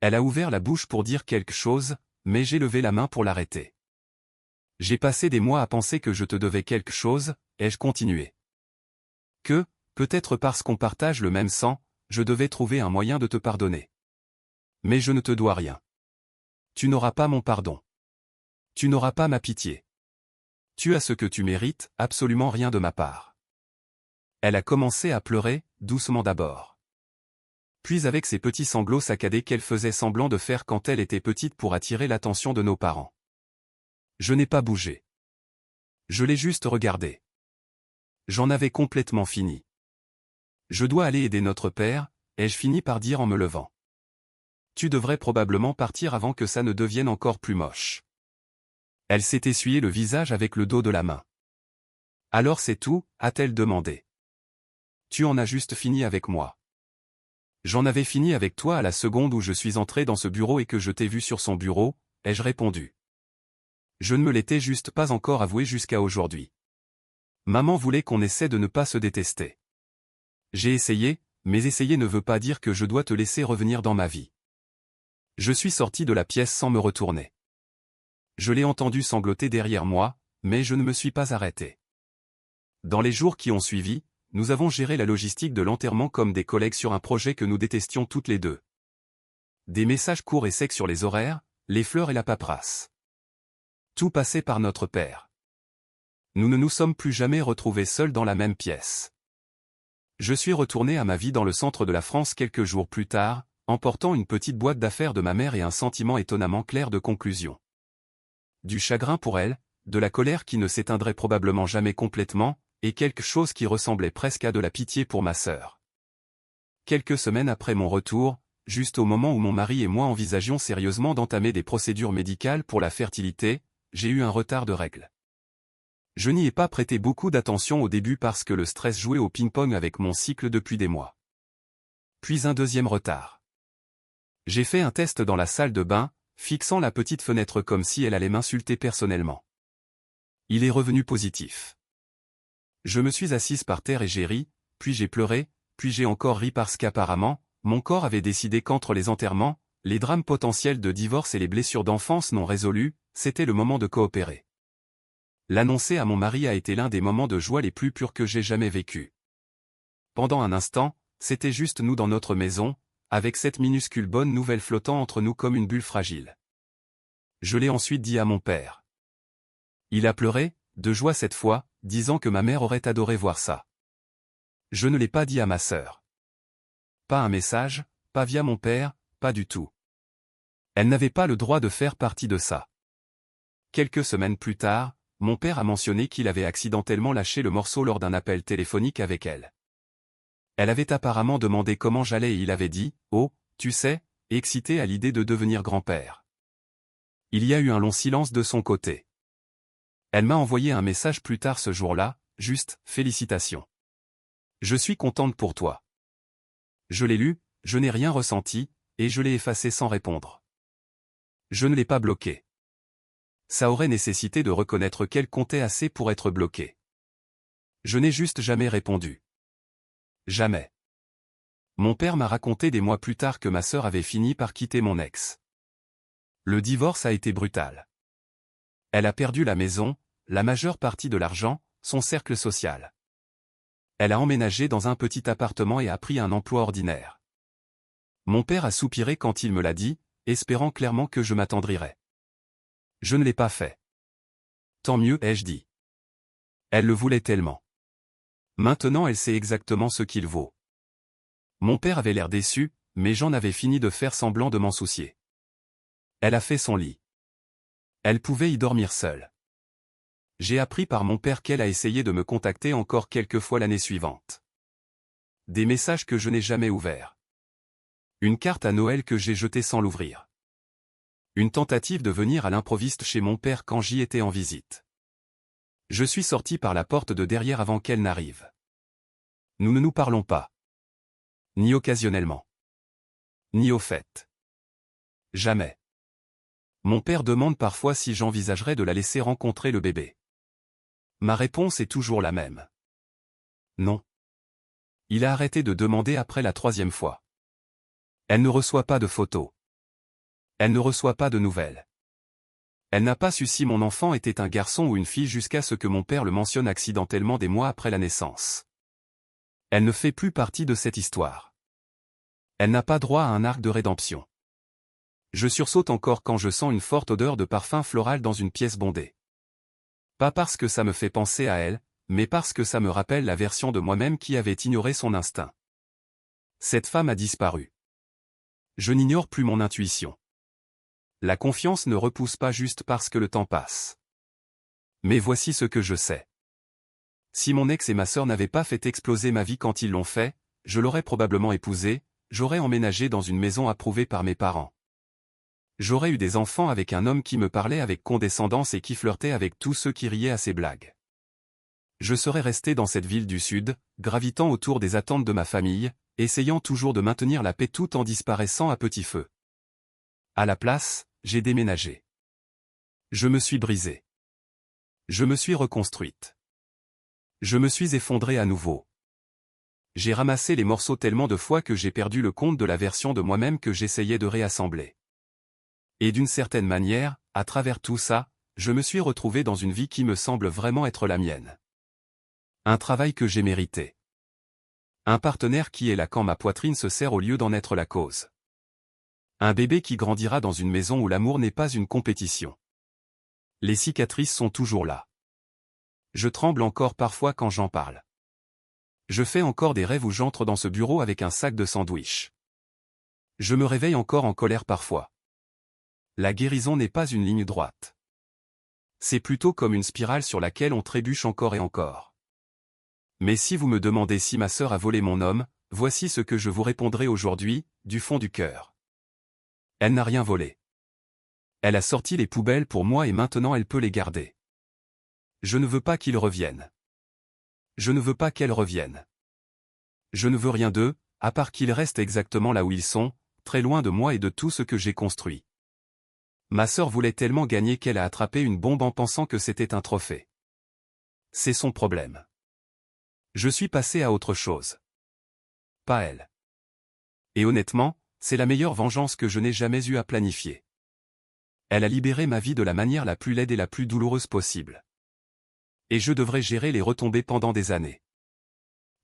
Elle a ouvert la bouche pour dire quelque chose, mais j'ai levé la main pour l'arrêter. J'ai passé des mois à penser que je te devais quelque chose, ai-je continué. Que, peut-être parce qu'on partage le même sang, je devais trouver un moyen de te pardonner. Mais je ne te dois rien. Tu n'auras pas mon pardon. Tu n'auras pas ma pitié. Tu as ce que tu mérites, absolument rien de ma part. Elle a commencé à pleurer, doucement d'abord. Puis avec ses petits sanglots saccadés qu'elle faisait semblant de faire quand elle était petite pour attirer l'attention de nos parents. Je n'ai pas bougé. Je l'ai juste regardé. J'en avais complètement fini. Je dois aller aider notre père, ai-je fini par dire en me levant. Tu devrais probablement partir avant que ça ne devienne encore plus moche. Elle s'est essuyé le visage avec le dos de la main. Alors c'est tout, a-t-elle demandé. Tu en as juste fini avec moi. J'en avais fini avec toi à la seconde où je suis entré dans ce bureau et que je t'ai vu sur son bureau, ai-je répondu. Je ne me l'étais juste pas encore avoué jusqu'à aujourd'hui. Maman voulait qu'on essaie de ne pas se détester. J'ai essayé, mais essayer ne veut pas dire que je dois te laisser revenir dans ma vie. Je suis sorti de la pièce sans me retourner. Je l'ai entendu sangloter derrière moi, mais je ne me suis pas arrêté. Dans les jours qui ont suivi, nous avons géré la logistique de l'enterrement comme des collègues sur un projet que nous détestions toutes les deux. Des messages courts et secs sur les horaires, les fleurs et la paperasse. Tout passait par notre père. Nous ne nous sommes plus jamais retrouvés seuls dans la même pièce. Je suis retourné à ma vie dans le centre de la France quelques jours plus tard, emportant une petite boîte d'affaires de ma mère et un sentiment étonnamment clair de conclusion. Du chagrin pour elle, de la colère qui ne s'éteindrait probablement jamais complètement, et quelque chose qui ressemblait presque à de la pitié pour ma sœur. Quelques semaines après mon retour, juste au moment où mon mari et moi envisagions sérieusement d'entamer des procédures médicales pour la fertilité, j'ai eu un retard de règles. Je n'y ai pas prêté beaucoup d'attention au début parce que le stress jouait au ping-pong avec mon cycle depuis des mois. Puis un deuxième retard. J'ai fait un test dans la salle de bain, fixant la petite fenêtre comme si elle allait m'insulter personnellement. Il est revenu positif. Je me suis assise par terre et j'ai ri, puis j'ai pleuré, puis j'ai encore ri parce qu'apparemment, mon corps avait décidé qu'entre les enterrements, les drames potentiels de divorce et les blessures d'enfance non résolues, c'était le moment de coopérer. L'annoncer à mon mari a été l'un des moments de joie les plus purs que j'ai jamais vécus. Pendant un instant, c'était juste nous dans notre maison, avec cette minuscule bonne nouvelle flottant entre nous comme une bulle fragile. Je l'ai ensuite dit à mon père. Il a pleuré, de joie cette fois, disant que ma mère aurait adoré voir ça. Je ne l'ai pas dit à ma sœur. Pas un message, pas via mon père, pas du tout. Elle n'avait pas le droit de faire partie de ça. Quelques semaines plus tard, mon père a mentionné qu'il avait accidentellement lâché le morceau lors d'un appel téléphonique avec elle. Elle avait apparemment demandé comment j'allais et il avait dit « Oh, tu sais », excité à l'idée de devenir grand-père. Il y a eu un long silence de son côté. Elle m'a envoyé un message plus tard ce jour-là, juste « Félicitations. Je suis contente pour toi. » Je l'ai lu, je n'ai rien ressenti, et je l'ai effacé sans répondre. Je ne l'ai pas bloqué. Ça aurait nécessité de reconnaître qu'elle comptait assez pour être bloquée. Je n'ai juste jamais répondu. Jamais. Mon père m'a raconté des mois plus tard que ma sœur avait fini par quitter mon ex. Le divorce a été brutal. Elle a perdu la maison, la majeure partie de l'argent, son cercle social. Elle a emménagé dans un petit appartement et a pris un emploi ordinaire. Mon père a soupiré quand il me l'a dit, espérant clairement que je m'attendrirais. Je ne l'ai pas fait. Tant mieux, ai-je dit. Elle le voulait tellement. Maintenant elle sait exactement ce qu'il vaut. Mon père avait l'air déçu, mais j'en avais fini de faire semblant de m'en soucier. Elle a fait son lit. Elle pouvait y dormir seule. J'ai appris par mon père qu'elle a essayé de me contacter encore quelques fois l'année suivante. Des messages que je n'ai jamais ouverts. Une carte à Noël que j'ai jetée sans l'ouvrir. Une tentative de venir à l'improviste chez mon père quand j'y étais en visite. Je suis sorti par la porte de derrière avant qu'elle n'arrive. Nous ne nous parlons pas. Ni occasionnellement. Ni au fait. Jamais. Mon père demande parfois si j'envisagerais de la laisser rencontrer le bébé. Ma réponse est toujours la même. Non. Il a arrêté de demander après la 3e fois. Elle ne reçoit pas de photos. Elle ne reçoit pas de nouvelles. Elle n'a pas su si mon enfant était un garçon ou une fille jusqu'à ce que mon père le mentionne accidentellement des mois après la naissance. Elle ne fait plus partie de cette histoire. Elle n'a pas droit à un arc de rédemption. Je sursaute encore quand je sens une forte odeur de parfum floral dans une pièce bondée. Pas parce que ça me fait penser à elle, mais parce que ça me rappelle la version de moi-même qui avait ignoré son instinct. Cette femme a disparu. Je n'ignore plus mon intuition. La confiance ne repousse pas juste parce que le temps passe. Mais voici ce que je sais. Si mon ex et ma sœur n'avaient pas fait exploser ma vie quand ils l'ont fait, je l'aurais probablement épousée, j'aurais emménagé dans une maison approuvée par mes parents. J'aurais eu des enfants avec un homme qui me parlait avec condescendance et qui flirtait avec tous ceux qui riaient à ses blagues. Je serais resté dans cette ville du Sud, gravitant autour des attentes de ma famille, essayant toujours de maintenir la paix tout en disparaissant à petit feu. À la place, j'ai déménagé. Je me suis brisé. Je me suis reconstruite. Je me suis effondré à nouveau. J'ai ramassé les morceaux tellement de fois que j'ai perdu le compte de la version de moi-même que j'essayais de réassembler. Et d'une certaine manière, à travers tout ça, je me suis retrouvé dans une vie qui me semble vraiment être la mienne. Un travail que j'ai mérité. Un partenaire qui est là quand ma poitrine se serre au lieu d'en être la cause. Un bébé qui grandira dans une maison où l'amour n'est pas une compétition. Les cicatrices sont toujours là. Je tremble encore parfois quand j'en parle. Je fais encore des rêves où j'entre dans ce bureau avec un sac de sandwich. Je me réveille encore en colère parfois. La guérison n'est pas une ligne droite. C'est plutôt comme une spirale sur laquelle on trébuche encore et encore. Mais si vous me demandez si ma sœur a volé mon homme, voici ce que je vous répondrai aujourd'hui, du fond du cœur. Elle n'a rien volé. Elle a sorti les poubelles pour moi et maintenant elle peut les garder. Je ne veux pas qu'ils reviennent. Je ne veux pas qu'elle revienne. Je ne veux rien d'eux, à part qu'ils restent exactement là où ils sont, très loin de moi et de tout ce que j'ai construit. Ma sœur voulait tellement gagner qu'elle a attrapé une bombe en pensant que c'était un trophée. C'est son problème. Je suis passé à autre chose. Pas elle. Et honnêtement, c'est la meilleure vengeance que je n'ai jamais eu à planifier. Elle a libéré ma vie de la manière la plus laide et la plus douloureuse possible. Et je devrais gérer les retombées pendant des années.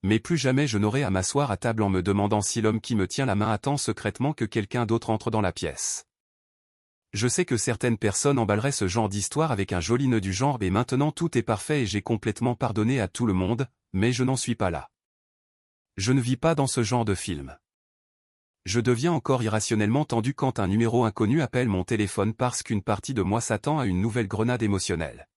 Mais plus jamais je n'aurai à m'asseoir à table en me demandant si l'homme qui me tient la main attend secrètement que quelqu'un d'autre entre dans la pièce. Je sais que certaines personnes emballeraient ce genre d'histoire avec un joli nœud du genre « et maintenant tout est parfait et j'ai complètement pardonné à tout le monde », mais je n'en suis pas là. Je ne vis pas dans ce genre de film. Je deviens encore irrationnellement tendu quand un numéro inconnu appelle mon téléphone parce qu'une partie de moi s'attend à une nouvelle grenade émotionnelle.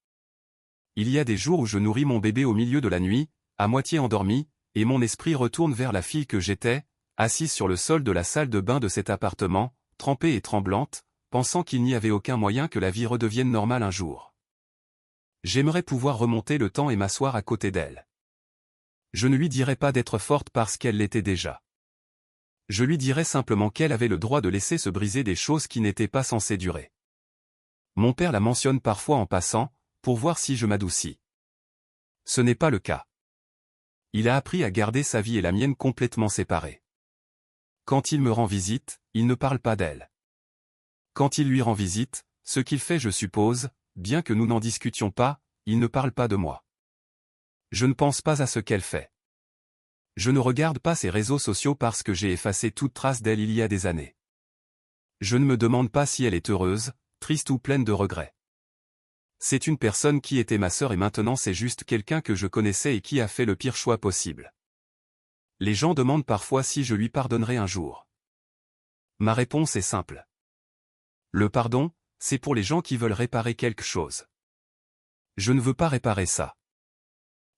Il y a des jours où je nourris mon bébé au milieu de la nuit, à moitié endormi, et mon esprit retourne vers la fille que j'étais, assise sur le sol de la salle de bain de cet appartement, trempée et tremblante, pensant qu'il n'y avait aucun moyen que la vie redevienne normale un jour. J'aimerais pouvoir remonter le temps et m'asseoir à côté d'elle. Je ne lui dirais pas d'être forte parce qu'elle l'était déjà. Je lui dirais simplement qu'elle avait le droit de laisser se briser des choses qui n'étaient pas censées durer. Mon père la mentionne parfois en passant, pour voir si je m'adoucis. Ce n'est pas le cas. Il a appris à garder sa vie et la mienne complètement séparées. Quand il me rend visite, il ne parle pas d'elle. Quand il lui rend visite, ce qu'il fait je suppose, bien que nous n'en discutions pas, il ne parle pas de moi. Je ne pense pas à ce qu'elle fait. Je ne regarde pas ses réseaux sociaux parce que j'ai effacé toute trace d'elle il y a des années. Je ne me demande pas si elle est heureuse, triste ou pleine de regrets. C'est une personne qui était ma sœur et maintenant c'est juste quelqu'un que je connaissais et qui a fait le pire choix possible. Les gens demandent parfois si je lui pardonnerai un jour. Ma réponse est simple. Le pardon, c'est pour les gens qui veulent réparer quelque chose. Je ne veux pas réparer ça.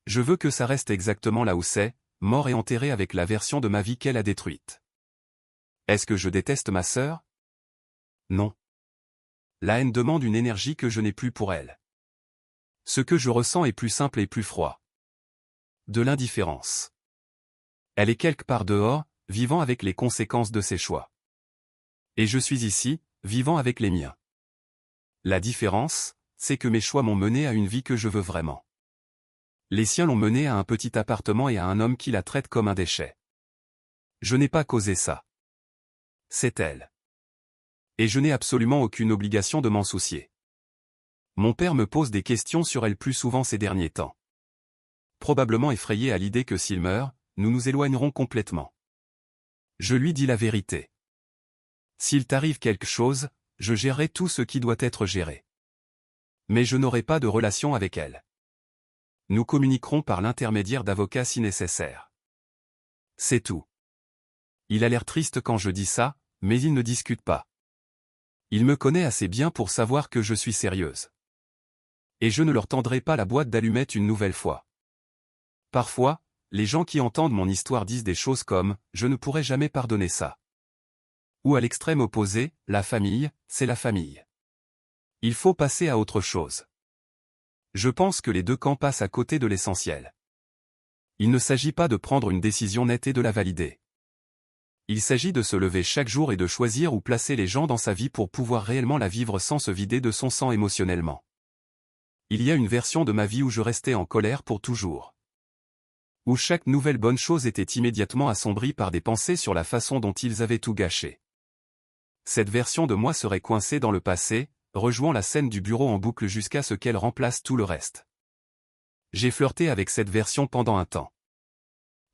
Je veux que ça reste exactement là où c'est, mort et enterré avec la version de ma vie qu'elle a détruite. Est-ce que je déteste ma sœur? Non. La haine demande une énergie que je n'ai plus pour elle. Ce que je ressens est plus simple et plus froid. De l'indifférence. Elle est quelque part dehors, vivant avec les conséquences de ses choix. Et je suis ici, vivant avec les miens. La différence, c'est que mes choix m'ont mené à une vie que je veux vraiment. Les siens l'ont menée à un petit appartement et à un homme qui la traite comme un déchet. Je n'ai pas causé ça. C'est elle. Et je n'ai absolument aucune obligation de m'en soucier. Mon père me pose des questions sur elle plus souvent ces derniers temps. Probablement effrayé à l'idée que s'il meurt, nous nous éloignerons complètement. Je lui dis la vérité. S'il t'arrive quelque chose, je gérerai tout ce qui doit être géré. Mais je n'aurai pas de relation avec elle. Nous communiquerons par l'intermédiaire d'avocats si nécessaire. C'est tout. Il a l'air triste quand je dis ça, mais il ne discute pas. Il me connaît assez bien pour savoir que je suis sérieuse. Et je ne leur tendrai pas la boîte d'allumettes une nouvelle fois. Parfois, les gens qui entendent mon histoire disent des choses comme « je ne pourrai jamais pardonner ça ». Ou à l'extrême opposé, la famille, c'est la famille. Il faut passer à autre chose. Je pense que les deux camps passent à côté de l'essentiel. Il ne s'agit pas de prendre une décision nette et de la valider. Il s'agit de se lever chaque jour et de choisir où placer les gens dans sa vie pour pouvoir réellement la vivre sans se vider de son sang émotionnellement. Il y a une version de ma vie où je restais en colère pour toujours. Où chaque nouvelle bonne chose était immédiatement assombrie par des pensées sur la façon dont ils avaient tout gâché. Cette version de moi serait coincée dans le passé, rejouant la scène du bureau en boucle jusqu'à ce qu'elle remplace tout le reste. J'ai flirté avec cette version pendant un temps.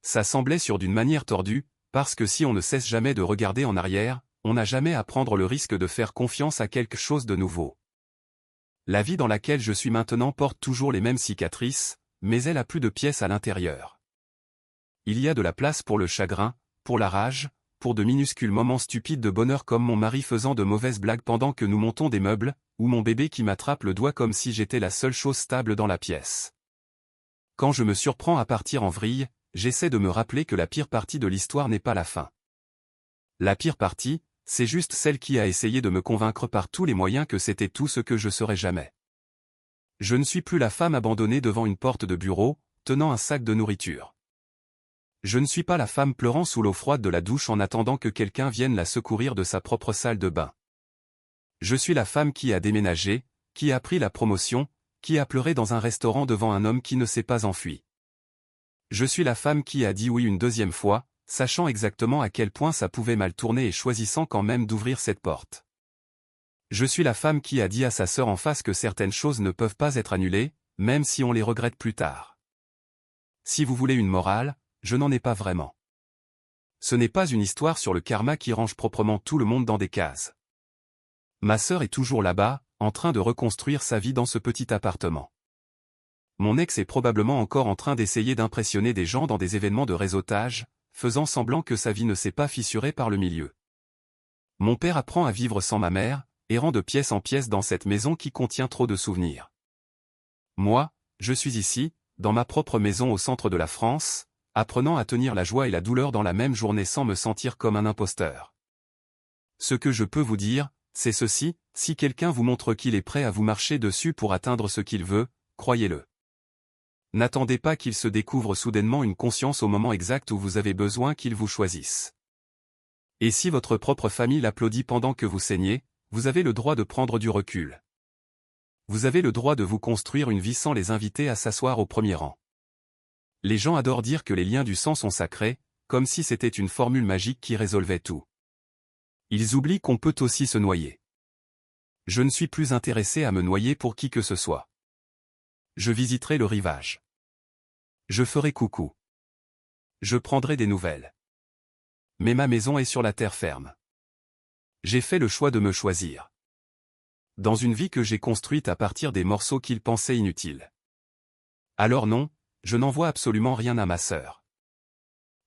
Ça semblait sûr d'une manière tordue, parce que si on ne cesse jamais de regarder en arrière, on n'a jamais à prendre le risque de faire confiance à quelque chose de nouveau. La vie dans laquelle je suis maintenant porte toujours les mêmes cicatrices, mais elle a plus de pièces à l'intérieur. Il y a de la place pour le chagrin, pour la rage, pour de minuscules moments stupides de bonheur comme mon mari faisant de mauvaises blagues pendant que nous montons des meubles, ou mon bébé qui m'attrape le doigt comme si j'étais la seule chose stable dans la pièce. Quand je me surprends à partir en vrille, j'essaie de me rappeler que la pire partie de l'histoire n'est pas la fin. La pire partie, c'est juste celle qui a essayé de me convaincre par tous les moyens que c'était tout ce que je serais jamais. Je ne suis plus la femme abandonnée devant une porte de bureau, tenant un sac de nourriture. Je ne suis pas la femme pleurant sous l'eau froide de la douche en attendant que quelqu'un vienne la secourir de sa propre salle de bain. Je suis la femme qui a déménagé, qui a pris la promotion, qui a pleuré dans un restaurant devant un homme qui ne s'est pas enfui. Je suis la femme qui a dit oui une deuxième fois, sachant exactement à quel point ça pouvait mal tourner et choisissant quand même d'ouvrir cette porte. Je suis la femme qui a dit à sa sœur en face que certaines choses ne peuvent pas être annulées, même si on les regrette plus tard. Si vous voulez une morale, je n'en ai pas vraiment. Ce n'est pas une histoire sur le karma qui range proprement tout le monde dans des cases. Ma sœur est toujours là-bas, en train de reconstruire sa vie dans ce petit appartement. Mon ex est probablement encore en train d'essayer d'impressionner des gens dans des événements de réseautage, faisant semblant que sa vie ne s'est pas fissurée par le milieu. Mon père apprend à vivre sans ma mère, errant de pièce en pièce dans cette maison qui contient trop de souvenirs. Moi, je suis ici, dans ma propre maison au centre de la France, apprenant à tenir la joie et la douleur dans la même journée sans me sentir comme un imposteur. Ce que je peux vous dire, c'est ceci, si quelqu'un vous montre qu'il est prêt à vous marcher dessus pour atteindre ce qu'il veut, croyez-le. N'attendez pas qu'il se découvre soudainement une conscience au moment exact où vous avez besoin qu'il vous choisisse. Et si votre propre famille l'applaudit pendant que vous saignez, vous avez le droit de prendre du recul. Vous avez le droit de vous construire une vie sans les inviter à s'asseoir au premier rang. Les gens adorent dire que les liens du sang sont sacrés, comme si c'était une formule magique qui résolvait tout. Ils oublient qu'on peut aussi se noyer. Je ne suis plus intéressé à me noyer pour qui que ce soit. Je visiterai le rivage. Je ferai coucou. Je prendrai des nouvelles. Mais ma maison est sur la terre ferme. J'ai fait le choix de me choisir. Dans une vie que j'ai construite à partir des morceaux qu'il pensait inutiles. Alors non, je n'envoie absolument rien à ma sœur.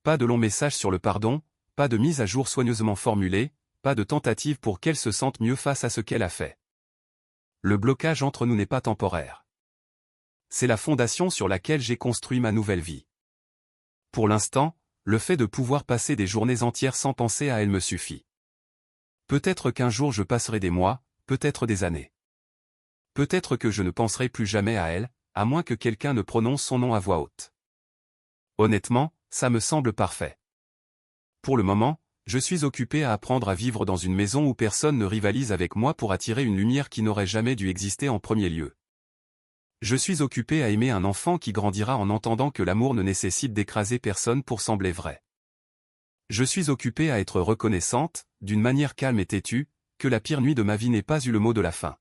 Pas de long message sur le pardon, pas de mise à jour soigneusement formulée, pas de tentative pour qu'elle se sente mieux face à ce qu'elle a fait. Le blocage entre nous n'est pas temporaire. C'est la fondation sur laquelle j'ai construit ma nouvelle vie. Pour l'instant, le fait de pouvoir passer des journées entières sans penser à elle me suffit. Peut-être qu'un jour je passerai des mois, peut-être des années. Peut-être que je ne penserai plus jamais à elle, à moins que quelqu'un ne prononce son nom à voix haute. Honnêtement, ça me semble parfait. Pour le moment, je suis occupé à apprendre à vivre dans une maison où personne ne rivalise avec moi pour attirer une lumière qui n'aurait jamais dû exister en premier lieu. Je suis occupé à aimer un enfant qui grandira en entendant que l'amour ne nécessite d'écraser personne pour sembler vrai. Je suis occupé à être reconnaissante, d'une manière calme et têtue, que la pire nuit de ma vie n'ait pas eu le mot de la fin.